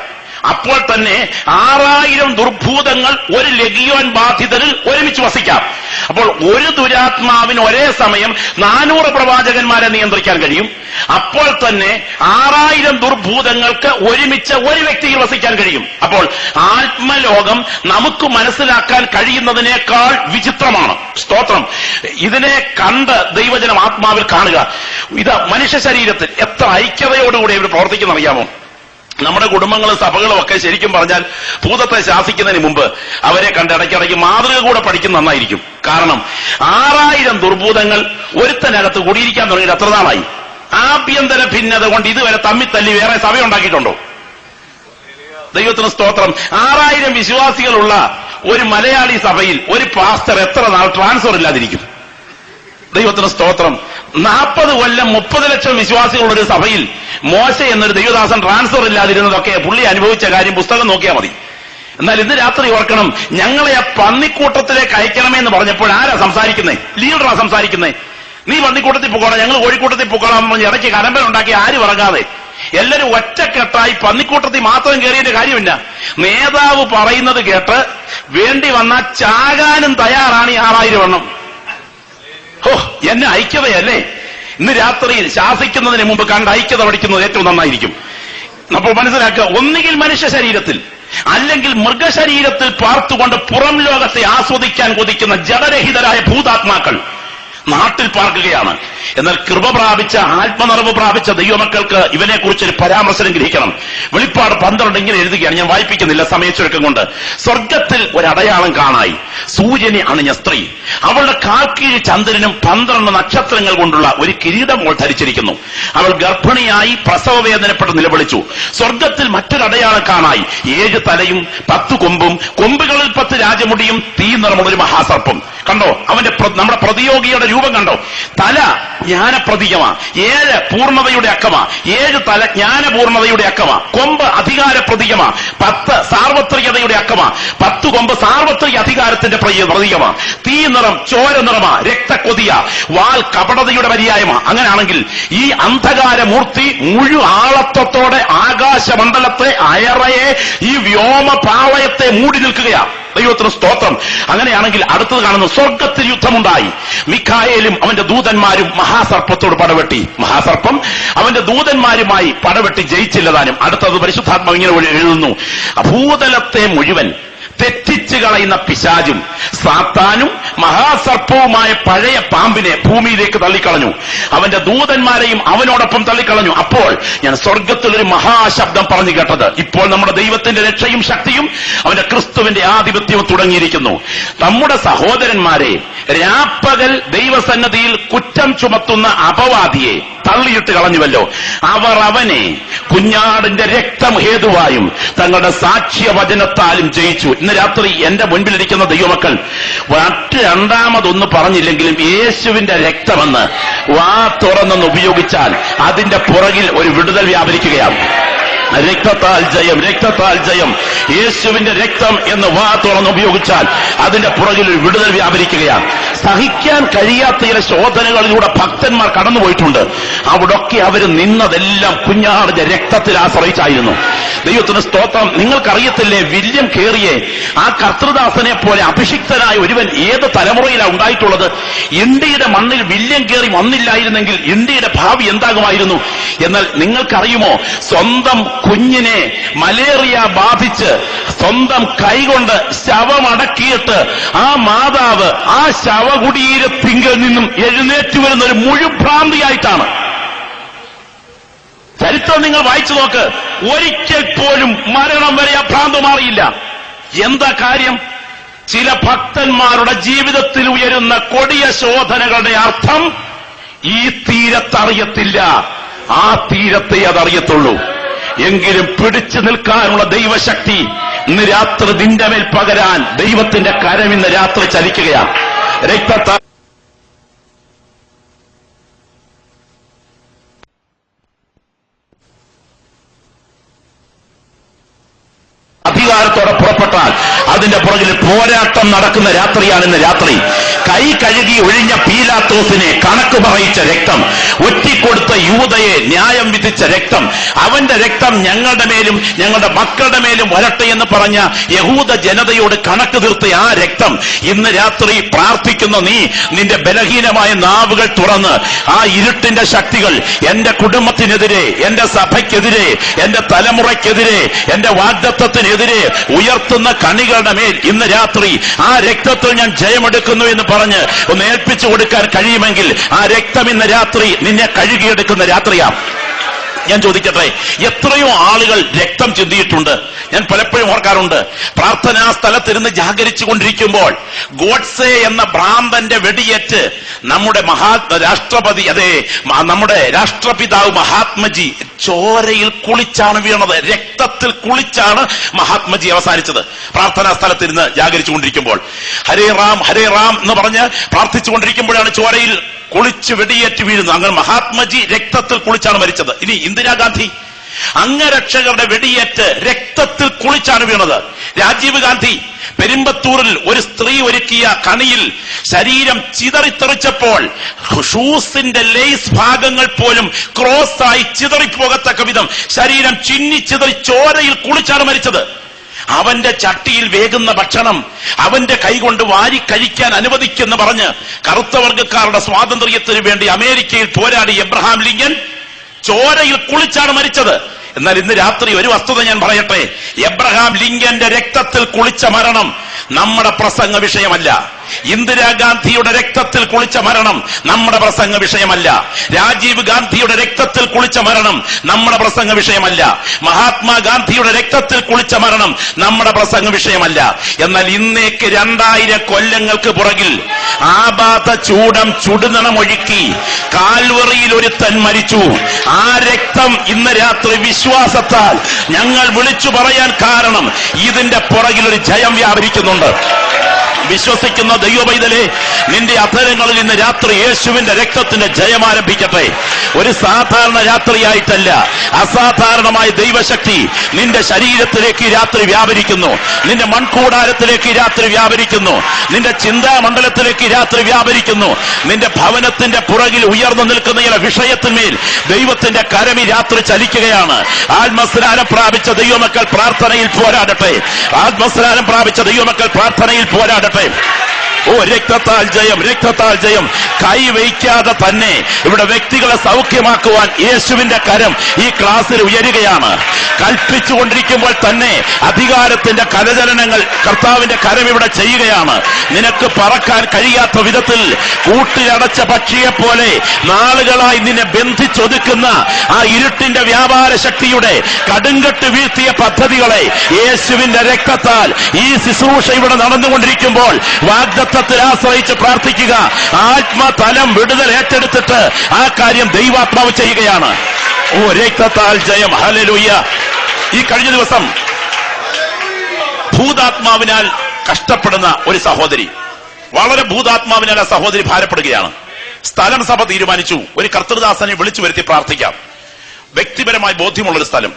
അപ്പോൾ തന്നെ 6000 ദുർഭൂതങ്ങൾ ഒരു ലഗിയോൻ ബാധിതരിൽ ഒരുമിച്ച് വസിക്കാം. അപ്പോൾ ഒരു ദുരാത്മാവിന് ഒരേ സമയം 400 പ്രവാചകന്മാരെ നിയന്ത്രിക്കാൻ കഴിയും. അപ്പോൾ തന്നെ 6000 ദുർഭൂതങ്ങൾക്ക് ഒരുമിച്ച് ഒരു വ്യക്തിയിൽ വസിക്കാൻ കഴിയും. അപ്പോൾ ആത്മലോകം നമുക്ക് മനസ്സിലാക്കാൻ കഴിയുന്നതിനേക്കാൾ വിചിത്രമാണ്. സ്തോത്രം. ഇതിനെ കണ്ട് ദൈവജനം ആത്മാവിൽ കാണുക. ഇത് മനുഷ്യ ശരീരത്തിൽ എത്ര ഐക്യതയോടുകൂടി ഇവർ പ്രവർത്തിക്കുന്ന അറിയാമോ? നമ്മുടെ കുടുംബങ്ങളും സഭകളും ഒക്കെ ശരിക്കും പറഞ്ഞാൽ ഭൂതത്തെ ശാസിക്കുന്നതിന് മുമ്പ് അവരെ കണ്ട് ഇടയ്ക്കിടയ്ക്ക് മാതൃക കൂടെ പഠിക്കുന്ന നന്നായിരിക്കും. കാരണം 6000 ദുർഭൂതങ്ങൾ ഒരുത്തനകത്ത് കൂടിയിരിക്കാൻ തുടങ്ങിയിട്ട് എത്ര നാളായി? ആഭ്യന്തര ഭിന്നത കൊണ്ട് ഇതുവരെ തമ്മിത്തല്ലി വേറെ സഭയുണ്ടാക്കിയിട്ടുണ്ടോ? ദൈവത്തിന് സ്തോത്രം. 6000 വിശ്വാസികളുള്ള ഒരു മലയാളി സഭയിൽ ഒരു പാസ്റ്റർ എത്ര നാൾ ട്രാൻസ്ഫർ ഇല്ലാതിരിക്കും? ദൈവത്തിന് സ്തോത്രം. 40 കൊല്ലം 30 ലക്ഷം വിശ്വാസികളുള്ള ഒരു സഭയിൽ മോശ എന്നൊരു ദൈവദാസൻ ട്രാൻസ്ഫർ ഇല്ലാതിരുന്നതൊക്കെ പുള്ളി അനുഭവിച്ച കാര്യം പുസ്തകം നോക്കിയാൽ മതി. എന്നാൽ ഇന്ന് രാത്രി ഓർക്കണം, ഞങ്ങളെ ആ പന്നിക്കൂട്ടത്തിലേക്ക് അയക്കണമെന്ന് പറഞ്ഞപ്പോൾ ആരാ സംസാരിക്കുന്നേ? ലീഡറാ സംസാരിക്കുന്നേ. നീ പന്നിക്കൂട്ടത്തിൽ പോകണം, ഞങ്ങൾ കോഴിക്കൂട്ടത്തിൽ പോകണം എന്ന് പറഞ്ഞ് ഇടയ്ക്ക് കരമ്പലുണ്ടാക്കി ആര് പറങ്ങാതെ എല്ലാവരും ഒറ്റക്കെട്ടായി പന്നിക്കൂട്ടത്തിൽ മാത്രം കയറിയതിന്റെ കാര്യമില്ല. നേതാവ് പറയുന്നത് കേട്ട് വേണ്ടി വന്നാൽ ചാകാനും തയ്യാറാണ് ഈ 6000 എണ്ണം. ഓ, എന്നെ ഐക്യതയല്ലേ? ഇന്ന് രാത്രിയിൽ ശാസിക്കുന്നതിന് മുമ്പ് കണ്ട് ഐക്യത പഠിക്കുന്നത് ഏറ്റവും നന്നായിരിക്കും. അപ്പോൾ മനസ്സിലാക്കുക, ഒന്നുകിൽ മനുഷ്യ ശരീരത്തിൽ അല്ലെങ്കിൽ മൃഗശരീരത്തിൽ പാർത്തുകൊണ്ട് പുറം ലോകത്തെ ആസ്വദിക്കാൻ കൊതിക്കുന്ന ജഡരഹിതരായ ഭൂതാത്മാക്കൾ നാട്ടിൽ പാർക്കുകയാണ്. എന്നാൽ കൃപ പ്രാപിച്ച, ആത്മനിറവ് പ്രാപിച്ച ദൈവമക്കൾക്ക് ഇവനെ കുറിച്ചൊരു പരാമർശം ഗ്രഹിക്കണം. വെളിപ്പാട് 12 ഇങ്ങനെ എഴുതുകയാണ്, ഞാൻ വായിപ്പിക്കുന്നില്ല സമയച്ചുരുക്കം കൊണ്ട്. സ്വർഗത്തിൽ ഒരടയാളം കാണായി, സൂര്യനെ അണിഞ്ഞ സ്ത്രീ, അവളുടെ കാൽക്കീഴ് ചന്ദ്രനും 12 നക്ഷത്രങ്ങൾ കൊണ്ടുള്ള ഒരു കിരീടം അവൾ ധരിച്ചിരിക്കുന്നു. അവൾ ഗർഭിണിയായി പ്രസവ വേദനപ്പെട്ട് നിലവിളിച്ചു. സ്വർഗത്തിൽ മറ്റൊരടയാളം കാണായി, 7 തലയും 10 കൊമ്പും, കൊമ്പുകളിൽ 10 രാജമുടിയും, തീ നിറമുള്ള ഒരു മഹാസർപ്പം. കണ്ടോ അവന്റെ നമ്മുടെ പ്രതിയോഗിയുടെ രൂപം കണ്ടോ? തല ജ്ഞാനപ്രതീകമാ, 7 പൂർണ്ണതയുടെ അക്കമാ, 7 തല ജ്ഞാനപൂർണ്ണതയുടെ അക്കമാ, കൊമ്പ് അധികാര പ്രതീകമാ, 10 സാർവത്രികതയുടെ അക്കമാ, 10 കൊമ്പ് സാർവത്രിക അധികാരത്തിന്റെ പ്രതീകമാ, തീ നിറം ചോര നിറമാ, രക്തക്കൊതിയ, വാൽ കപടതയുടെ പര്യായമാ. അങ്ങനെയാണെങ്കിൽ ഈ അന്ധകാരമൂർത്തി ആളത്വത്തോടെ ആകാശമണ്ഡലത്തെ, അയറയെ, ഈ വ്യോമപാളയത്തെ മൂടി നിൽക്കുകയാ. ദൈവത്തിന് സ്തോത്രം. അങ്ങനെയാണെങ്കിൽ അടുത്തത് കാണുന്നു, സ്വർഗത്തിൽ യുദ്ധമുണ്ടായി. മിഖായേലും അവന്റെ ദൂതന്മാരും മഹാസർപ്പത്തോട് പടവെട്ടി. മഹാസർപ്പം അവന്റെ ദൂതന്മാരുമായി പടവെട്ടി ജയിച്ചില്ലതാനും. അടുത്തത് പരിശുദ്ധാത്മാവ് ഇങ്ങനെ എഴുതുന്നു, ഭൂതലത്തെ മുഴുവൻ തെറ്റിച്ചു കളയുന്ന പിശാചും സാത്താനും മഹാസർപ്പവുമായ പഴയ പാമ്പിനെ ഭൂമിയിലേക്ക് തള്ളിക്കളഞ്ഞു, അവന്റെ ദൂതന്മാരെയും അവനോടൊപ്പം തള്ളിക്കളഞ്ഞു. അപ്പോൾ ഞാൻ സ്വർഗത്തിലൊരു മഹാശബ്ദം പറഞ്ഞു കേട്ടത്, ഇപ്പോൾ നമ്മുടെ ദൈവത്തിന്റെ രക്ഷയും ശക്തിയും അവന്റെ ക്രിസ്തുവിന്റെ ആധിപത്യവും തുടങ്ങിയിരിക്കുന്നു. നമ്മുടെ സഹോദരന്മാരെ രാപ്പകൽ ദൈവസന്നദ്ധിയിൽ കുറ്റം ചുമത്തുന്ന അപവാദിയെ തള്ളിയിട്ട് കളഞ്ഞുവല്ലോ. അവർ അവനെ കുഞ്ഞാടിന്റെ രക്തം ഹേതുവായും തങ്ങളുടെ സാക്ഷ്യവചനത്താലും ജയിച്ചു. ഇന്ന് രാത്രി എന്റെ മുൻപിലിരിക്കുന്ന ദൈവമക്കൾ രണ്ടാമതൊന്ന് പറഞ്ഞില്ലെങ്കിലും യേശുവിന്റെ രക്തമെന്ന് വാ തുറന്നൊന്ന് ഉപയോഗിച്ചാൽ അതിന്റെ പുറകിൽ ഒരു വിടുതൽ വ്യാപരിക്കുകയാണ്. രക്തത്താൽ ജയം, രക്തത്താൽ ജയം. യേശുവിന്റെ രക്തം എന്ന് വാ തുറന്ന് ഉപയോഗിച്ചാൽ അതിന്റെ പുറകിൽ ഒരു വിടുതൽ വ്യാപരിക്കുകയാണ്. സഹിക്കാൻ കഴിയാത്ത ചില ശോധനകളിലൂടെ ഭക്തന്മാർ കടന്നുപോയിട്ടുണ്ട്. അവിടൊക്കെ അവർ നിന്നതെല്ലാം കുഞ്ഞാടിന്റെ രക്തത്തിൽ ആശ്രയിച്ചായിരുന്നു. ദൈവത്തിന് സ്തോത്രം. നിങ്ങൾക്കറിയത്തില്ലേ, വില്യം കേറിയെ ആ കർത്തൃദാസനെ പോലെ അഭിഷിക്തനായ ഒരുവൻ ഏത് തലമുറയിലാണ് ഉണ്ടായിട്ടുള്ളത്? ഇന്ത്യയുടെ മണ്ണിൽ വില്യം കേറി വന്നില്ലായിരുന്നെങ്കിൽ ഇന്ത്യയുടെ ഭാവി എന്താകുമായിരുന്നു? എന്നാൽ നിങ്ങൾക്കറിയുമോ, സ്വന്തം കുഞ്ഞിനെ മലേറിയ ബാധിച്ച് സ്വന്തം കൈകൊണ്ട് ശവമടക്കിയിട്ട് ആ മാതാവ് ആ ശവകുടീരത്തിങ്കിൽ നിന്നും എഴുന്നേറ്റ് വരുന്ന ഒരു മുഴുഭ്രാന്തിയായിട്ടാണ്. ചരിത്രം നിങ്ങൾ വായിച്ചു നോക്ക്. ഒരിക്കൽ പോലും മരണം വരെ ആ ഭ്രാന്ത് മാറിയില്ല. എന്താ കാര്യം? ചില ഭക്തന്മാരുടെ ജീവിതത്തിൽ ഉയരുന്ന കൊടിയ ശോധനകളുടെ അർത്ഥം ഈ തീരത്തറിയത്തില്ല, ആ തീരത്തെ അതറിയത്തുള്ളൂ. എങ്കിലും പിടിച്ചു നിൽക്കാനുള്ള ദൈവശക്തി ഇന്ന് രാത്രി നിന്റെ മേൽ പകരാൻ ദൈവത്തിന്റെ കരം ഇന്ന് രാത്രി ചലിക്കുകയാണ്. രക്തത്താൽ അധികാരത്തോടെ പുറപ്പെട്ടാൽ അതിന്റെ പുറകിൽ പോരാട്ടം നടക്കുന്ന രാത്രിയാണ് ഇന്ന് രാത്രി. കൈ കഴുകി ഒഴിഞ്ഞ പീലാത്തോസിനെ കണക്ക് പറയിച്ച രക്തം, ഒറ്റിക്കൊടുത്ത യൂദയെ ന്യായം വിധിച്ച രക്തം, അവന്റെ രക്തം ഞങ്ങളുടെ മേലും ഞങ്ങളുടെ മക്കളുടെ മേലും വരട്ടെ എന്ന് പറഞ്ഞ യഹൂദ ജനതയോട് കണക്ക് തീർത്ത ആ രക്തം ഇന്ന് രാത്രി പ്രാർത്ഥിക്കുന്ന നീ നിന്റെ ബലഹീനമായ നാവുകൾ തുറന്ന് ആ ഇരുട്ടിന്റെ ശക്തികൾ എന്റെ കുടുംബത്തിനെതിരെ, എന്റെ സഭയ്ക്കെതിരെ, എന്റെ തലമുറയ്ക്കെതിരെ, എന്റെ വാഗ്ദത്തത്തിനെതിരെ ഉയർത്തുന്ന കണികളുടെ മേൽ ഇന്ന് രാത്രി ആ രക്തത്തിൽ ഞാൻ ജയമെടുക്കുന്നു എന്ന് പറഞ്ഞ് ഒന്ന് ഏൽപ്പിച്ചു കൊടുക്കാൻ കഴിയുമെങ്കിൽ ആ രക്തം ഇന്ന് രാത്രി നിന്നെ കഴുകിയെടുക്കുന്ന രാത്രിയാണ്. ഞാൻ ചോദിക്കട്ടെ, എത്രയോ ആളുകൾ രക്തം ചിന്തിയിട്ടുണ്ട്. ഞാൻ പലപ്പോഴും ഓർക്കാറുണ്ട്, പ്രാർത്ഥനാ സ്ഥലത്തിരുന്ന് ജാഗരിച്ചു കൊണ്ടിരിക്കുമ്പോൾ ഗോഡ്സെ എന്ന ഭ്രാന്തന്റെ വെടിയേറ്റ് നമ്മുടെ രാഷ്ട്രപതി, അതെ നമ്മുടെ രാഷ്ട്രപിതാവ് മഹാത്മജി ചോരയിൽ കുളിച്ചാണ് വീണത്, രക്തത്തിൽ കുളിച്ചാണ് മഹാത്മജി അവസാനിച്ചത്. പ്രാർത്ഥനാ സ്ഥലത്തിരുന്ന് ജാഗരിച്ചു കൊണ്ടിരിക്കുമ്പോൾ ഹരേ റാം ഹരേ റാം എന്ന് പറഞ്ഞ് പ്രാർത്ഥിച്ചുകൊണ്ടിരിക്കുമ്പോഴാണ് ചോരയിൽ കുളിച്ച് വെടിയേറ്റ് വീഴുന്നത്. അങ്ങനെ മഹാത്മജി രക്തത്തിൽ കുളിച്ചാണ് മരിച്ചത്. ഇനി ഇന്ദിരാഗാന്ധി അംഗരക്ഷകരുടെ വെടിയേറ്റ് രക്തത്തിൽ കുളിച്ചാണ് വീണത്. രാജീവ് ഗാന്ധി പെരുമ്പത്തൂരിൽ ഒരു സ്ത്രീ ഒരുക്കിയ കണിയിൽ ശരീരം ചിതറിത്തെറിച്ചപ്പോൾ ഷൂസിന്റെ ലേസ് ഭാഗങ്ങൾ പോലും ക്രോസായി ചിതറിപ്പോകത്തക്ക വിധം ശരീരം ചിന്നിച്ചിതറി ചോരയിൽ കുളിച്ചാണ് മരിച്ചത്. അവന്റെ ചട്ടിയിൽ വേകുന്ന ഭക്ഷണം അവന്റെ കൈകൊണ്ട് വാരി കഴിക്കാൻ അനുവദിക്കെന്ന് പറഞ്ഞ് കറുത്തവർഗക്കാരുടെ സ്വാതന്ത്ര്യത്തിന് വേണ്ടി അമേരിക്കയിൽ പോരാടി എബ്രഹാം ലിങ്കൻ ചോരയിൽ കുളിച്ചാണ് മരിച്ചത്. എന്നാൽ ഇന്ന് രാത്രി ഒരു വസ്തുത ഞാൻ പറയട്ടെ, എബ്രഹാം ലിങ്കന്റെ രക്തത്തിൽ കുളിച്ച മരണം നമ്മുടെ പ്രസംഗ വിഷയമല്ല. ഇന്ദിരാഗാന്ധിയുടെ രക്തത്തിൽ കുളിച്ച മരണം നമ്മുടെ പ്രസംഗ വിഷയമല്ല. രാജീവ് ഗാന്ധിയുടെ രക്തത്തിൽ കുളിച്ച മരണം നമ്മുടെ പ്രസംഗ വിഷയമല്ല. മഹാത്മാഗാന്ധിയുടെ രക്തത്തിൽ കുളിച്ച മരണം നമ്മുടെ പ്രസംഗ വിഷയമല്ല. എന്നാൽ ഇന്നേക്ക് 2000 കൊല്ലങ്ങൾക്ക് പുറകിൽ ആപാത ചൂടം ചുടുനണമൊഴുക്കി കാൽവറിയിൽ ഒരുത്തൻ മരിച്ചു. ആ രക്തം ഇന്ന് രാത്രി വിശ്വാസത്താൽ ഞങ്ങൾ വിളിച്ചു പറയാൻ കാരണം ഇതിന്റെ പുറകിൽ ഒരു ജയം വ്യാപരിക്കുന്നുണ്ട്. വിശ്വസിക്കുന്ന ദൈവപൈതലേ, നിന്റെ അധരങ്ങളിൽ ഇന്ന് രാത്രി യേശുവിന്റെ രക്തത്തിന്റെ ജയം ആരംഭിക്കട്ടെ. ഒരു സാധാരണ രാത്രിയായിട്ടല്ല, അസാധാരണമായ ദൈവശക്തി നിന്റെ ശരീരത്തിലേക്ക് രാത്രി വ്യാപരിക്കുന്നു. നിന്റെ മൺകൂടാരത്തിലേക്ക് രാത്രി വ്യാപരിക്കുന്നു. നിന്റെ ചിന്താമണ്ഡലത്തിലേക്ക് രാത്രി വ്യാപരിക്കുന്നു. നിന്റെ ഭവനത്തിന്റെ പുറകിൽ ഉയർന്നു നിൽക്കുന്ന ചില വിഷയത്തിന്മേൽ ദൈവത്തിന്റെ കരമി രാത്രി ചലിക്കുകയാണ്. ആത്മസ്നാനം പ്രാപിച്ച ദൈവമക്കൾ പ്രാർത്ഥനയിൽ പോരാടട്ടെ. ആത്മസ്നാനം പ്രാപിച്ച ദൈവമക്കൾ പ്രാർത്ഥനയിൽ പോരാടട്ടെ. ഓ, രക്തത്താൽ ജയം, രക്തത്താൽ ജയം. കൈവയ്ക്കാതെ തന്നെ ഇവിടെ വ്യക്തികളെ സൗഖ്യമാക്കുവാൻ യേശുവിന്റെ കരം ഈ ക്ലാസ്സിൽ ഉയരുകയാണ്. കൽപ്പിച്ചുകൊണ്ടിരിക്കുമ്പോൾ തന്നെ അധികാരത്തിന്റെ കരചലനങ്ങൾ കർത്താവിന്റെ കരം ഇവിടെ ചെയ്യുകയാണ്. നിനക്ക് പറക്കാൻ കഴിയാത്ത വിധത്തിൽ കൂട്ടിലടച്ച പക്ഷിയെ പോലെ നാളുകളായി നിന്നെ ബന്ധിച്ചൊതുക്കുന്ന ആ ഇരുട്ടിന്റെ വ്യാപാര ശക്തിയുടെ കടുങ്കട്ട് വീഴ്ത്തിയ പദ്ധതികളെ യേശുവിന്റെ രക്തത്താൽ ഈ ശുശ്രൂഷ ഇവിടെ നടന്നുകൊണ്ടിരിക്കുമ്പോൾ വാഗ്ദത്തത്തിൽ ആശ്രയിച്ച് പ്രാർത്ഥിക്കുക. ആത്മതലം വിടുതൽ ഏറ്റെടുത്തിട്ട് ആ കാര്യം ദൈവാത്മാവ് ചെയ്യുകയാണ്. ഓ, രക്തത്താൽ ജയം. ഹല്ലേലൂയ. ഈ കഴിഞ്ഞ ദിവസം ഭൂതാത്മാവിനാൽ കഷ്ടപ്പെടുന്ന ഒരു സഹോദരി, വളരെ ഭൂതാത്മാവിനാൽ ആ സഹോദരി ഭാരപ്പെടുകയാണ്. സ്ഥലം സഭ തീരുമാനിച്ചു ഒരു കർത്തൃദാസനെ വിളിച്ചു വരുത്തി പ്രാർത്ഥിക്കാം. വ്യക്തിപരമായി ബോധ്യമുള്ളൊരു സ്ഥലം.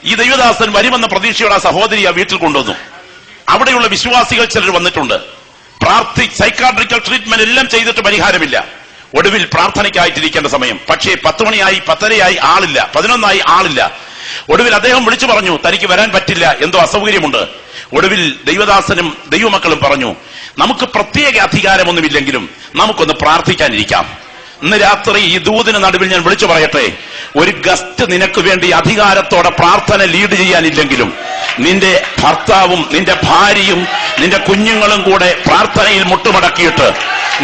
ഈ ദൈവദാസൻ വരുമെന്ന പ്രതീക്ഷയോടെ ആ സഹോദരി ആ വീട്ടിൽ കൊണ്ടുവന്നു. അവിടെയുള്ള വിശ്വാസികൾ ചിലർ വന്നിട്ടുണ്ട്. സൈക്കാട്രിക്കൽ ട്രീറ്റ്മെന്റ് എല്ലാം ചെയ്തിട്ട് പരിഹാരമില്ല. ഒടുവിൽ പ്രാർത്ഥനയ്ക്കായിട്ടിരിക്കേണ്ട സമയം. പക്ഷേ 10 മണിയായി, 10:30 ആളില്ല, 11 ആളില്ല. ഒടുവിൽ അദ്ദേഹം വിളിച്ചു പറഞ്ഞു, തനിക്ക് വരാൻ പറ്റില്ല, എന്തോ അസൗകര്യമുണ്ട്. ഒടുവിൽ ദൈവദാസനും ദൈവമക്കളും പറഞ്ഞു, നമുക്ക് പ്രത്യേക അധികാരമൊന്നുമില്ലെങ്കിലും നമുക്കൊന്ന് പ്രാർത്ഥിക്കാനിരിക്കാം. ഇന്ന് രാത്രി ഈ ദൂതിന് നടുവിൽ ഞാൻ വിളിച്ചു പറയട്ടെ, ഒരു ഗസ്റ്റ് നിനക്ക് വേണ്ടി അധികാരത്തോടെ പ്രാർത്ഥന ലീഡ് ചെയ്യാനില്ലെങ്കിലും നിന്റെ ഭർത്താവും നിന്റെ ഭാര്യയും നിന്റെ കുഞ്ഞുങ്ങളും കൂടെ പ്രാർത്ഥനയിൽ മുട്ടുമടക്കിയിട്ട്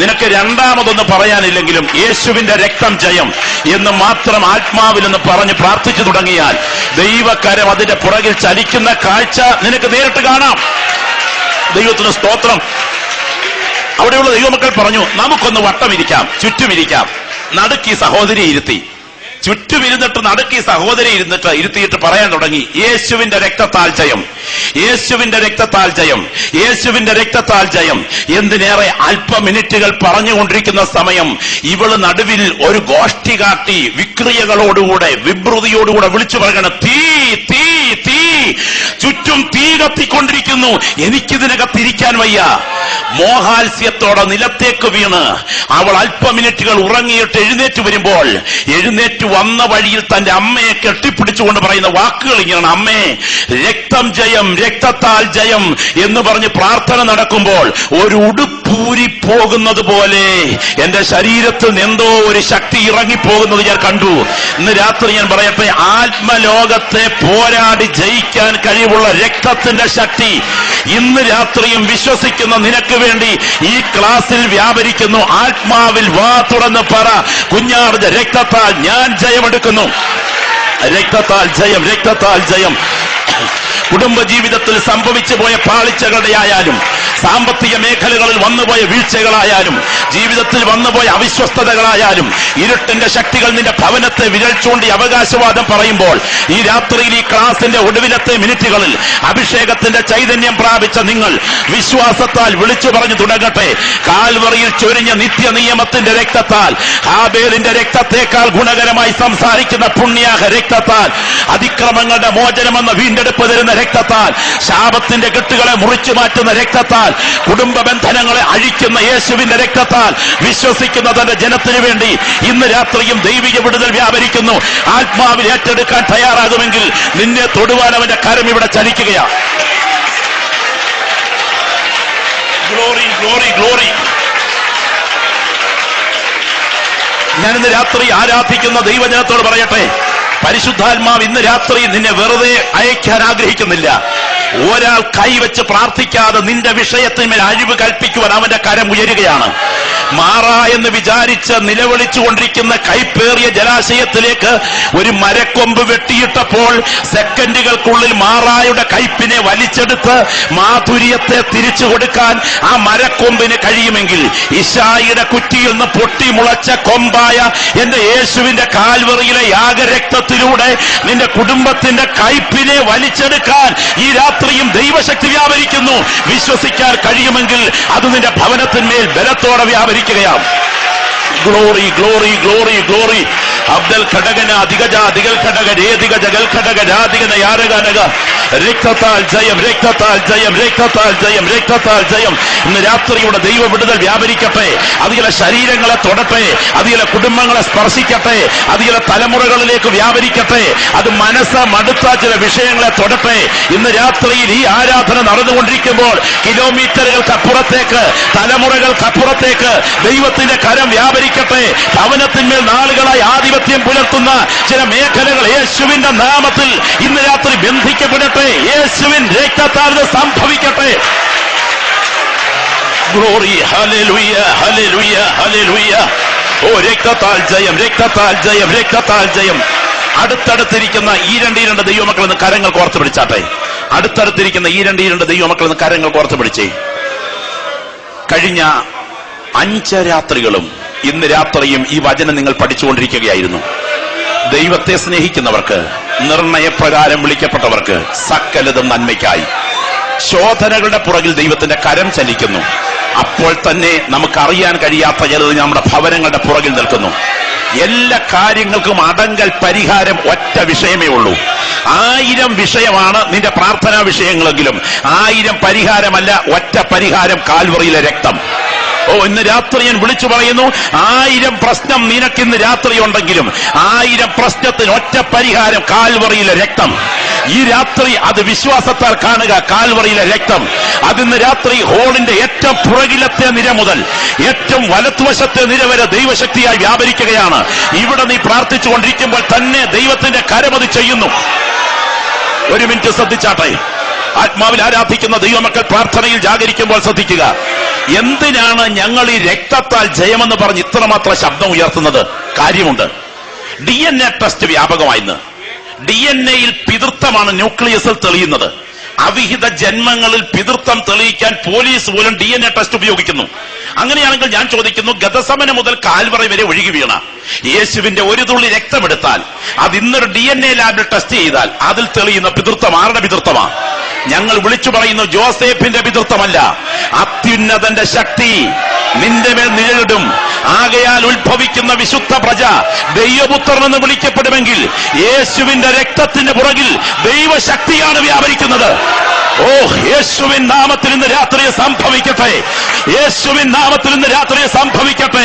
നിനക്ക് രണ്ടാമതൊന്ന് പറയാനില്ലെങ്കിലും യേശുവിന്റെ രക്തം ജയം എന്ന് മാത്രം ആത്മാവിൽ നിന്ന് പറഞ്ഞ് പ്രാർത്ഥിച്ചു തുടങ്ങിയാൽ ദൈവകരം അതിന്റെ പുറകിൽ ചലിക്കുന്ന കാഴ്ച നിനക്ക് നേരിട്ട് കാണാം. ദൈവത്തിന് സ്തോത്രം. അവിടെയുള്ള ദൈവമക്കൾ പറഞ്ഞു, നമുക്കൊന്ന് വട്ടമിരിക്കാം, ചുറ്റുമിരിക്കാം. നടുക്കി സഹോദരി ഇരുത്തി. ചുറ്റുമിരുന്നിട്ട് നടുക്കി സഹോദരി ഇരുത്തിയിട്ട് പറയാൻ തുടങ്ങി, യേശുവിന്റെ രക്തത്താൽ ജയം, യേശുവിന്റെ രക്തത്താൽ ജയം, യേശുവിന്റെ രക്തത്താൽ ജയം. എന്തിനേറെ അല്പ മിനിറ്റുകൾ പറഞ്ഞുകൊണ്ടിരിക്കുന്ന സമയം ഇവള് നടുവിൽ ഒരു ഗോഷ്ഠി കാട്ടി വിക്രിയകളോടുകൂടെ വിഭ്രതിയോടുകൂടെ വിളിച്ചു പറയണം, തീ തീ തീ, ചുറ്റും തീ കത്തിക്കൊണ്ടിരിക്കുന്നു, എനിക്കിതിനകത്തിരിക്കാൻ വയ്യ. മോഹാത്സ്യത്തോടെ നിലത്തേക്ക് വീണ് അവൾ അല്പ മിനിറ്റുകൾ ഉറങ്ങിയിട്ട് എഴുന്നേറ്റ് വരുമ്പോൾ എഴുന്നേറ്റ് വന്ന വഴിയിൽ തന്റെ അമ്മയെ കെട്ടിപ്പിടിച്ചുകൊണ്ട് പറയുന്ന വാക്കുകൾ ഇങ്ങനെയാണ്, അമ്മേ രക്തം ജയം, രക്തത്താൽ ജയം എന്ന് പറഞ്ഞ് പ്രാർത്ഥന നടക്കുമ്പോൾ ഒരു ഉടുപ്പൂരി പോകുന്നത് പോലെ എന്റെ ശരീരത്തിൽ നിന്ന് എന്തോ ഒരു ശക്തി ഇറങ്ങിപ്പോകുന്നത് ഞാൻ കണ്ടു. ഇന്ന് രാത്രി ഞാൻ പറയട്ടെ, ആത്മലോകത്തെ പോരാടി ജയിക്കാൻ കഴിവുള്ള രക്തത്തിന്റെ ശക്തി ഇന്ന് രാത്രിയും വിശ്വസിക്കുന്ന നിനക്ക് വേണ്ടി ഈ ക്ലാസ്സിൽ വ്യാപരിക്കുന്നു. ആത്മാവിൽ വാ തുറന്ന് പറ, കുഞ്ഞാർജ രക്തത്താൽ ഞാൻ ജയമെടുക്കുന്നു. രക്തത്താൽ ജയം, രക്തത്താൽ ജയം. കുടുംബജീവിതത്തിൽ സംഭവിച്ചു പോയ പാളിച്ചകളുടെ ആയാലും സാമ്പത്തിക മേഖലകളിൽ വന്നുപോയ വീഴ്ചകളായാലും ജീവിതത്തിൽ വന്നുപോയ അവിശ്വസ്തതകളായാലും ഇരുട്ടിന്റെ ശക്തികൾ നിന്റെ ഭവനത്തെ വിരൽ ചൂണ്ടി അവകാശവാദം പറയുമ്പോൾ ഈ രാത്രിയിൽ ഈ ക്ലാസിന്റെ ഒടുവിലത്തെ മിനിറ്റുകളിൽ അഭിഷേകത്തിന്റെ ചൈതന്യം പ്രാപിച്ച നിങ്ങൾ വിശ്വാസത്താൽ വിളിച്ചു പറഞ്ഞു തുടങ്ങട്ടെ. കാൽവറിയിൽ ചൊരിഞ്ഞ നിത്യ നിയമത്തിന്റെ രക്തത്താൽ, ഹാബേലിന്റെ രക്തത്തേക്കാൾ ഗുണകരമായി സംസാരിക്കുന്ന പുണ്യാഹ രക്തത്താൽ, അതിക്രമങ്ങളുടെ മോചനമെന്ന വീണ്ടെടുപ്പ് തരുന്ന രക്തത്താൽ, ശാപത്തിന്റെ കെട്ടുകളെ മുറിച്ചു മാറ്റുന്ന രക്തത്താൽ, കുടുംബ ബന്ധനങ്ങളെ അഴിക്കുന്ന യേശുവിന്റെ രക്തത്താൽ വിശ്വസിക്കുന്ന തന്റെ ജനത്തിനു വേണ്ടി ഇന്ന് രാത്രിയും ദൈവിക വിടുതൽ വ്യാപരിക്കുന്നു. ആത്മാവിൽ ഏറ്റെടുക്കാൻ തയ്യാറാകുമെങ്കിൽ നിന്നെ തൊടുവാൻ അവന്റെ കരം ഇവിടെ ചലിക്കുകയാണ്. Glory glory glory. ഞാനിന്ന് രാത്രി ആരാധിക്കുന്ന ദൈവജനത്തോട് പറയട്ടെ, പരിശുദ്ധാത്മാവ് ഇന്ന് രാത്രി നിന്നെ വെറുതെ അയക്കാൻ ആഗ്രഹിക്കുന്നില്ല. ഒരാൾ കൈവച്ച് പ്രാർത്ഥിക്കാതെ നിന്റെ വിഷയത്തിന്മേൽ അഴിവ് കൽപ്പിക്കുവാൻ അവന്റെ കരം ഉയരുകയാണ്. മാറാ എന്ന് വിചാരിച്ച് നിലവിളിച്ചുകൊണ്ടിരിക്കുന്ന കൈപ്പേറിയ ജലാശയത്തിലേക്ക് ഒരു മരക്കൊമ്പ് വെട്ടിയിട്ടപ്പോൾ സെക്കൻഡുകൾക്കുള്ളിൽ മാറായുടെ കൈപ്പിനെ വലിച്ചെടുത്ത് മാധുര്യത്തെ തിരിച്ചു കൊടുക്കാൻ ആ മരക്കൊമ്പിന് കഴിയുമെങ്കിൽ ഇശായിയുടെ കുറ്റിയിൽ നിന്ന് പൊട്ടിമുളച്ച കൊമ്പായ എന്റെ യേശുവിന്റെ കാൽവറിയിലെ യാഗരക്തത്തിലൂടെ നിന്റെ കുടുംബത്തിന്റെ കൈപ്പിനെ വലിച്ചെടുക്കാൻ ഈ രാത്രിയും ദൈവശക്തി വ്യാപരിക്കുന്നു. വിശ്വസിക്കാൻ കഴിയുമെങ്കിൽ അത് നിന്റെ ഭവനത്തിന്മേൽ ബലത്തോടെ വ്യാപരിക്കുകയാണ്. Glory glory glory glory. അബ്ദൽ ഘടകന അധികജ അധികൽ ഘടക രേതിക ജഗൽ ഘടക രാധികന യാരകാനക. രക്തത്താൽ ജയം, രക്തത്താൽ ജയം, രക്തത്താൽ ജയം, രക്തത്താൽ ജയം. ഇന്ന് രാത്രിയുടെ ദൈവ വിടുതൽ വ്യാപരിക്കട്ടെ. അത് ചില ശരീരങ്ങളെ തൊടട്ടെ, അത് ചില കുടുംബങ്ങളെ സ്പർശിക്കട്ടെ, അത് ചില തലമുറകളിലേക്ക് വ്യാപരിക്കട്ടെ, അത് മനസ്സ് മടുത്ത ചില വിഷയങ്ങളെ തൊടട്ടെ. ഇന്ന് രാത്രിയിൽ ഈ ആരാധന നടന്നുകൊണ്ടിരിക്കുമ്പോൾ കിലോമീറ്ററുകൾക്കപ്പുറത്തേക്ക്, തലമുറകൾക്കപ്പുറത്തേക്ക് ദൈവത്തിന്റെ കരം വ്യാപരിക്കട്ടെ. ഭവനത്തിന്മേൽ നാളുകളായി ആധിപത്യം പുലർത്തുന്ന ചില മേഖലകൾ യേശുവിന്റെ നാമത്തിൽ ഇന്ന് രാത്രി ബന്ധിക്കപ്പെടട്ടെ. യേശുവിൻ രക്തത്താൽ സംഭവിക്കട്ടെ. Glory, hallelujah, hallelujah, hallelujah. ഓ രക്തത്താൽ ജയം, രക്തത്താൽ ജയം, രക്തത്താൽ ജയം. അടുത്തടുത്തിരിക്കുന്ന ഈ രണ്ട് ദൈവമക്കൾ നിന്ന് കരങ്ങൾ കോർത്ത് പിടിച്ചാട്ടെ. അടുത്തടുത്തിരിക്കുന്ന ഈ രണ്ട് ദൈവമക്കൾ നിന്ന് കരങ്ങൾ കോർത്ത് പിടിച്ചേ. കഴിഞ്ഞ 5 രാത്രികളും ഇന്ന് രാത്രിയും ഈ വചനം നിങ്ങൾ പഠിച്ചുകൊണ്ടിരിക്കുകയായിരുന്നു. ദൈവത്തെ സ്നേഹിക്കുന്നവർക്ക്, നിർണയപ്രകാരം വിളിക്കപ്പെട്ടവർക്ക് സകലതും നന്മയ്ക്കായി. ശോധനകളുടെ പുറകിൽ ദൈവത്തിന്റെ കരം ചലിക്കുന്നു. അപ്പോൾ തന്നെ നമുക്കറിയാൻ കഴിയാത്ത ചിലത് നമ്മുടെ ഭവനങ്ങളുടെ പുറകിൽ നിൽക്കുന്നു. എല്ലാ കാര്യങ്ങൾക്കും അടങ്കൽ പരിഹാരം ഒറ്റ വിഷയമേ ഉള്ളൂ. 1000 വിഷയമാണ് നിന്റെ പ്രാർത്ഥനാ വിഷയങ്ങളെങ്കിലും 1000 പരിഹാരമല്ല, ഒറ്റ പരിഹാരം, കാൽവറിയിലെ രക്തം. ഓ ഇന്ന് രാത്രി ഞാൻ വിളിച്ചു പറയുന്നു, 1000 പ്രശ്നം നിനക്കിന്ന് രാത്രി ഉണ്ടെങ്കിലും 1000 പ്രശ്നത്തിന് ഒറ്റ പരിഹാരം, കാൽവറിയിലെ രക്തം. ഈ രാത്രി അത് വിശ്വാസത്താൽ കാണുക. കാൽവറിയിലെ രക്തം അതിന്ന് രാത്രി ഹോളിന്റെ ഏറ്റവും പുറകിലത്തെ നിര മുതൽ ഏറ്റവും വലത്തുവശത്തെ നിര വരെ ദൈവശക്തിയായി വ്യാപരിക്കുകയാണ്. ഇവിടെ നീ പ്രാർത്ഥിച്ചുകൊണ്ടിരിക്കുമ്പോൾ തന്നെ ദൈവത്തിന്റെ കരമത് ചെയ്യുന്നു. ഒരു മിനിറ്റ് ശ്രദ്ധിച്ചാട്ടെ. ആത്മാവിൽ ആരാധിക്കുന്ന ദൈവമക്കൾ പ്രാർത്ഥനയിൽ ജാഗരിക്കുമ്പോൾ ശ്രദ്ധിക്കുക. എന്തിനാണ് ഞങ്ങൾ ഈ രക്തത്താൽ ജയമെന്ന് പറഞ്ഞ് ഇത്രമാത്രം ശബ്ദം ഉയർത്തുന്നത്? കാര്യമുണ്ട്. DNA test വ്യാപകമായിന്ന്. DNA-യിൽ പിതൃത്വമാണ് ന്യൂക്ലിയസിൽ തെളിയുന്നത്. അവിഹിത ജന്മങ്ങളിൽ പിതൃത്വം തെളിയിക്കാൻ പോലീസ് പോലും DNA ടെസ്റ്റ് ഉപയോഗിക്കുന്നു. അങ്ങനെയാണെങ്കിൽ ഞാൻ ചോദിക്കുന്നു, ഗതസമനം മുതൽ കാൽവറി വരെ ഒഴുകി വീണ യേശുവിന്റെ ഒരു തുള്ളി രക്തമെടുത്താൽ അത് ഇന്നൊരു DNA ലാബിൽ ടെസ്റ്റ് ചെയ്താൽ അതിൽ തെളിയുന്ന പിതൃത്വം ആരുടെ പിതൃത്വമാണ്? ഞങ്ങൾ വിളിച്ചു പറയുന്നു, ജോസേഫിന്റെ പിതൃത്വമല്ല. അത്യുന്നതന്റെ ശക്തി നിന്റെ മേൽ നിഴലിടും. ആകയാൽ ഉത്ഭവിക്കുന്ന വിശുദ്ധ പ്രജ ദൈവപുത്രൻ എന്ന് വിളിക്കപ്പെടുമെങ്കിൽ യേശുവിന്റെ രക്തത്തിന്റെ പുറകിൽ ദൈവശക്തിയാണ് വ്യാപരിക്കുന്നത്. ഓ യേശുവിൻ നാമത്തിൽ ഇന്ന് രാത്രി സംഭവിക്കട്ടെ. യേശുവിൻ നാമത്തിൽ ഇന്ന് രാത്രി സംഭവിക്കട്ടെ.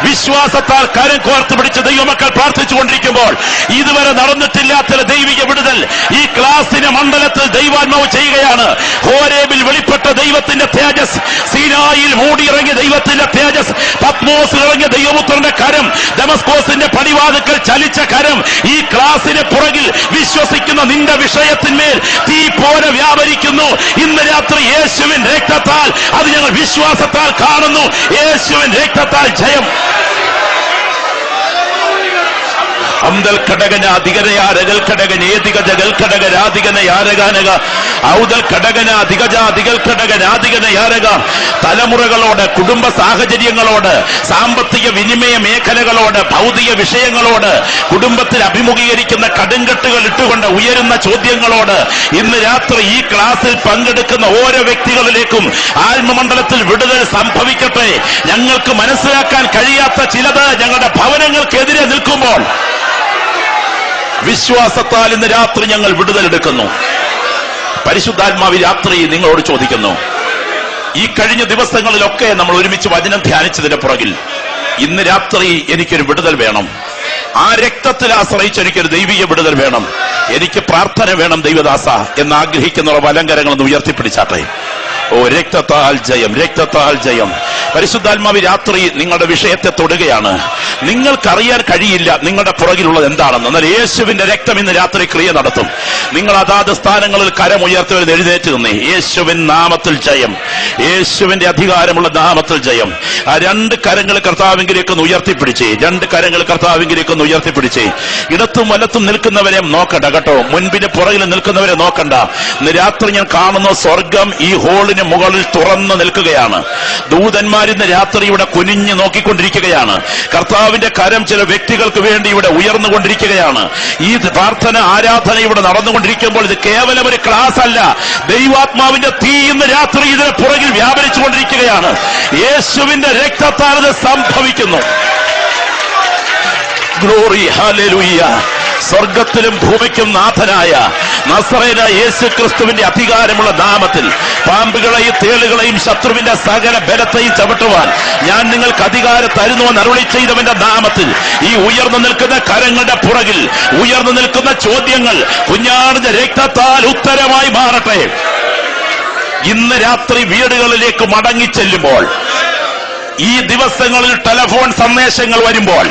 വിശ്വാസത്താൽ കരം കോർത്ത് പിടിച്ച് ദൈവമക്കൾ പ്രാർത്ഥിച്ചുകൊണ്ടിരിക്കുമ്പോൾ ഇതുവരെ നടന്നിട്ടില്ലാത്ത ദൈവിക വിടുതൽ ഈ ക്ലാസിന്റെ മണ്ഡലത്തിൽ ദൈവാത്മാവ് ചെയ്യുകയാണ്. ഹോരേബിൽ വെളിപ്പെട്ട ദൈവത്തിന്റെ തേജസ്, സീനായിൽ മൂടിയിറങ്ങിയ ദൈവത്തിന്റെ തേജസ്, പത്മോസിൽ ഇറങ്ങിയ ദൈവപുത്രന്റെ കരം, ദമസ്കോസിന്റെ പടിവാതിക്കൽ ചലിച്ച കരം ഈ ക്ലാസിന് പുറകിൽ വിശ്വസിക്കുന്ന നിന്റെ വിഷയത്തിന്മേൽ തീ പോലെ വ്യാപരിക്കുന്നു. ഇന്ന് രാത്രി യേശുവിൻ രക്തത്താൽ അത് ഞങ്ങൾ വിശ്വാസത്താൽ കാണുന്നു. യേശുവിൻ രക്തത്താൽ ജയം. അംദൽ ഘടകന അധികരയാരകൽ ഘടകൻ ഏതിക ജഗൽ ഘടക രാധികന യാരകാനക ഔദൽ ഘടകന അധികജ അധികൽ ഘടക രാധികന യാരക. തലമുറകളോട്, കുടുംബ സാഹചര്യങ്ങളോട്, സാമ്പത്തിക വിനിമയ മേഖലകളോട്, ഭൗതിക വിഷയങ്ങളോട്, കുടുംബത്തിൽ അഭിമുഖീകരിക്കുന്ന കടുങ്കട്ടുകൾ ഇട്ടുകൊണ്ട് ഉയരുന്ന ചോദ്യങ്ങളോട് ഇന്ന് രാത്രി ഈ ക്ലാസ്സിൽ പങ്കെടുക്കുന്ന ഓരോ വ്യക്തികളിലേക്കും ആത്മമണ്ഡലത്തിൽ വിടുതൽ സംഭവിക്കട്ടെ. ഞങ്ങൾക്ക് മനസ്സിലാക്കാൻ കഴിയാത്ത ചിലത് ഞങ്ങളുടെ ഭവനങ്ങൾക്കെതിരെ നിൽക്കുമ്പോൾ വിശ്വാസത്താൽ ഇന്ന് രാത്രി ഞങ്ങൾ വിടുതലെടുക്കുന്നു. പരിശുദ്ധാത്മാവ് രാത്രി നിങ്ങളോട് ചോദിക്കുന്നു, ഈ കഴിഞ്ഞ ദിവസങ്ങളിലൊക്കെ നമ്മൾ ഒരുമിച്ച് വചനം ധ്യാനിച്ചതിന്റെ പുറകിൽ ഇന്ന് രാത്രി എനിക്കൊരു വിടുതൽ വേണം. ആ രക്തത്തിൽ ആശ്രയിച്ച് എനിക്കൊരു ദൈവിക വിടുതൽ വേണം. എനിക്ക് പ്രാർത്ഥന വേണം ദൈവദാസ എന്ന് ആഗ്രഹിക്കുന്നവർ വലങ്കരങ്ങളൊന്ന് ഉയർത്തിപ്പിടിച്ചാട്ടെ. ഓ രക്തത്താൽ ജയം, രക്തത്താൽ ജയം. പരിശുദ്ധാത്മാവ് രാത്രി നിങ്ങളുടെ വിഷയത്തെ തൊടുകയാണ്. നിങ്ങൾക്കറിയാൻ കഴിയില്ല നിങ്ങളുടെ പുറകിലുള്ളത് എന്താണെന്ന്. എന്നാൽ യേശുവിന്റെ രക്തം ഇന്ന് രാത്രി ക്രിയ നടത്തും. നിങ്ങൾ അതാത് സ്ഥാനങ്ങളിൽ കരമുയർത്തി എഴുന്നേറ്റ് നിന്നേ. യേശുവിൻ നാമത്തിൽ ജയം, യേശുവിന്റെ അധികാരമുള്ള നാമത്തിൽ ജയം. ആ രണ്ട് കരങ്ങൾ കർത്താവിലേക്ക് ഉയർത്തിപ്പിടിച്ചേ, രണ്ട് കരങ്ങൾ കർത്താവിലേക്ക് ഉയർത്തിപ്പിടിച്ചേ. ഇടത്തും വലത്തും നിൽക്കുന്നവരെ നോക്കണ്ട കേട്ടോ, മുൻപിന് പുറകിൽ നിൽക്കുന്നവരെ നോക്കണ്ട. ഇന്ന് രാത്രി ഞാൻ കാണുന്ന സ്വർഗം ഈ ഹോളിന് മുകളിൽ തുറന്നു നിൽക്കുകയാണ്. ദൂതന്മാരിന്ന് രാത്രി ഇവിടെ കുനിഞ്ഞു നോക്കിക്കൊണ്ടിരിക്കുകയാണ്. കർത്താവിന്റെ കരം ചില വ്യക്തികൾക്ക് വേണ്ടി ഇവിടെ ഉയർന്നുകൊണ്ടിരിക്കുകയാണ്. ഈ പ്രാർത്ഥന ആരാധന ഇവിടെ നടന്നുകൊണ്ടിരിക്കുമ്പോൾ ഇത് കേവലം ഒരു ക്ലാസ് അല്ല. ദൈവാത്മാവിന്റെ തീ ഇന്ന് രാത്രി ഇതിന് പുറകിൽ വ്യാപരിച്ചുകൊണ്ടിരിക്കുകയാണ്. യേശുവിന്റെ രക്തത്താൽ ഇത് സംഭവിക്കുന്നു. Glory, hallelujah. സ്വർഗത്തിലും ഭൂമിക്കും നാഥനായ നസറേനായ യേശു ക്രിസ്തുവിന്റെ അധികാരമുള്ള നാമത്തിൽ പാമ്പുകളെയും തേളുകളെയും ശത്രുവിന്റെ സകല ബലത്തെയും ചവിട്ടുവാൻ ഞാൻ നിങ്ങൾക്ക് അധികാരം തരുന്നുവെന്ന് അരുളി ചെയ്തവന്റെ നാമത്തിൽ ഈ ഉയർന്നു നിൽക്കുന്ന കരങ്ങളുടെ പുറകിൽ ഉയർന്നു നിൽക്കുന്ന ചോദ്യങ്ങൾ കുഞ്ഞാടിന്റെ രക്തത്താൽ ഉത്തരമായി മാറട്ടെ. ഇന്ന് രാത്രി വീടുകളിലേക്ക് മടങ്ങിച്ചെല്ലുമ്പോൾ, ഈ ദിവസങ്ങളിൽ ടെലിഫോൺ സന്ദേശങ്ങൾ വരുമ്പോൾ,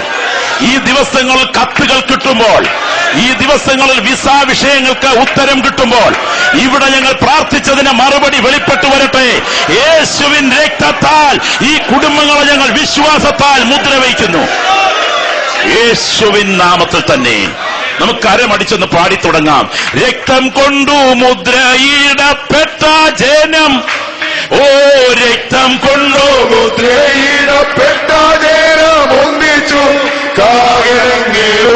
ഈ ദിവസങ്ങളിൽ കത്തുകൾ കിട്ടുമ്പോൾ, ഈ ദിവസങ്ങളിൽ വിസ വിഷയങ്ങൾക്ക് ഉത്തരം കിട്ടുമ്പോൾ, ഇവിടെ ഞങ്ങൾ പ്രാർത്ഥിച്ചതിന് മറുപടി വെളിപ്പെട്ടു വരട്ടെ. യേശുവിൻ രക്തത്താൽ ഈ കുടുംബങ്ങളെ ഞങ്ങൾ വിശ്വാസത്താൽ മുദ്ര വയ്ക്കുന്നു. യേശുവിൻ നാമത്തിൽ തന്നെ നമുക്ക് കരമടിച്ചൊന്ന് പാടിത്തുടങ്ങാം. രക്തം കൊണ്ടു മുദ്രയിടപ്പെട്ട ജനം, ഓ രക്തം കൊണ്ടു മുദ്രയിടപ്പെട്ട ജനം ഒന്നിച്ചു കാകരങ്ങളിലൂതിടുമ്പോൾ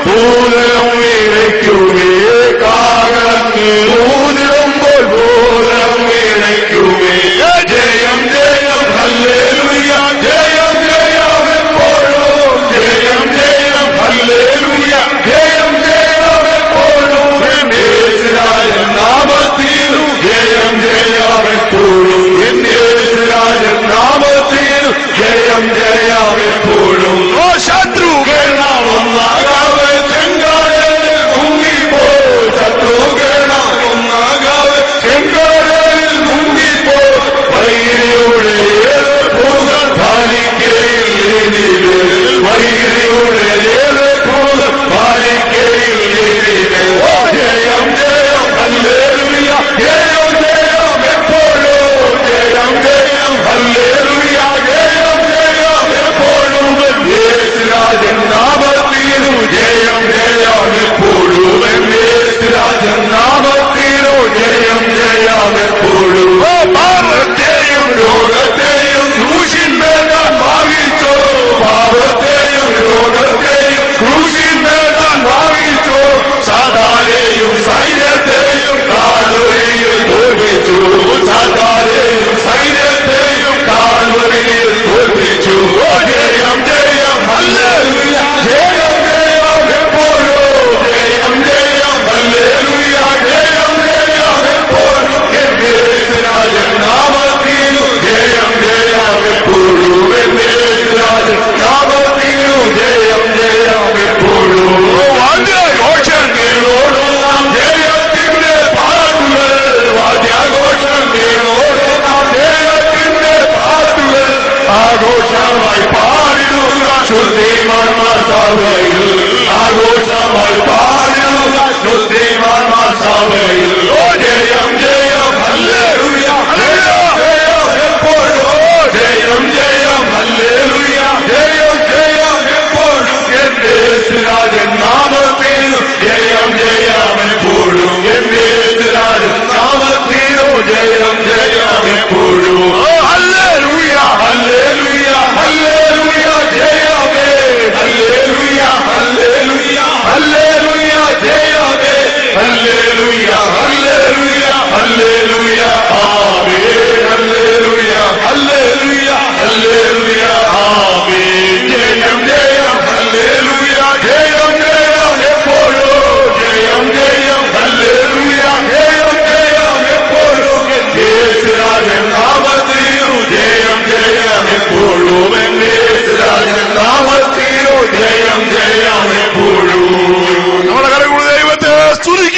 ഭൂതം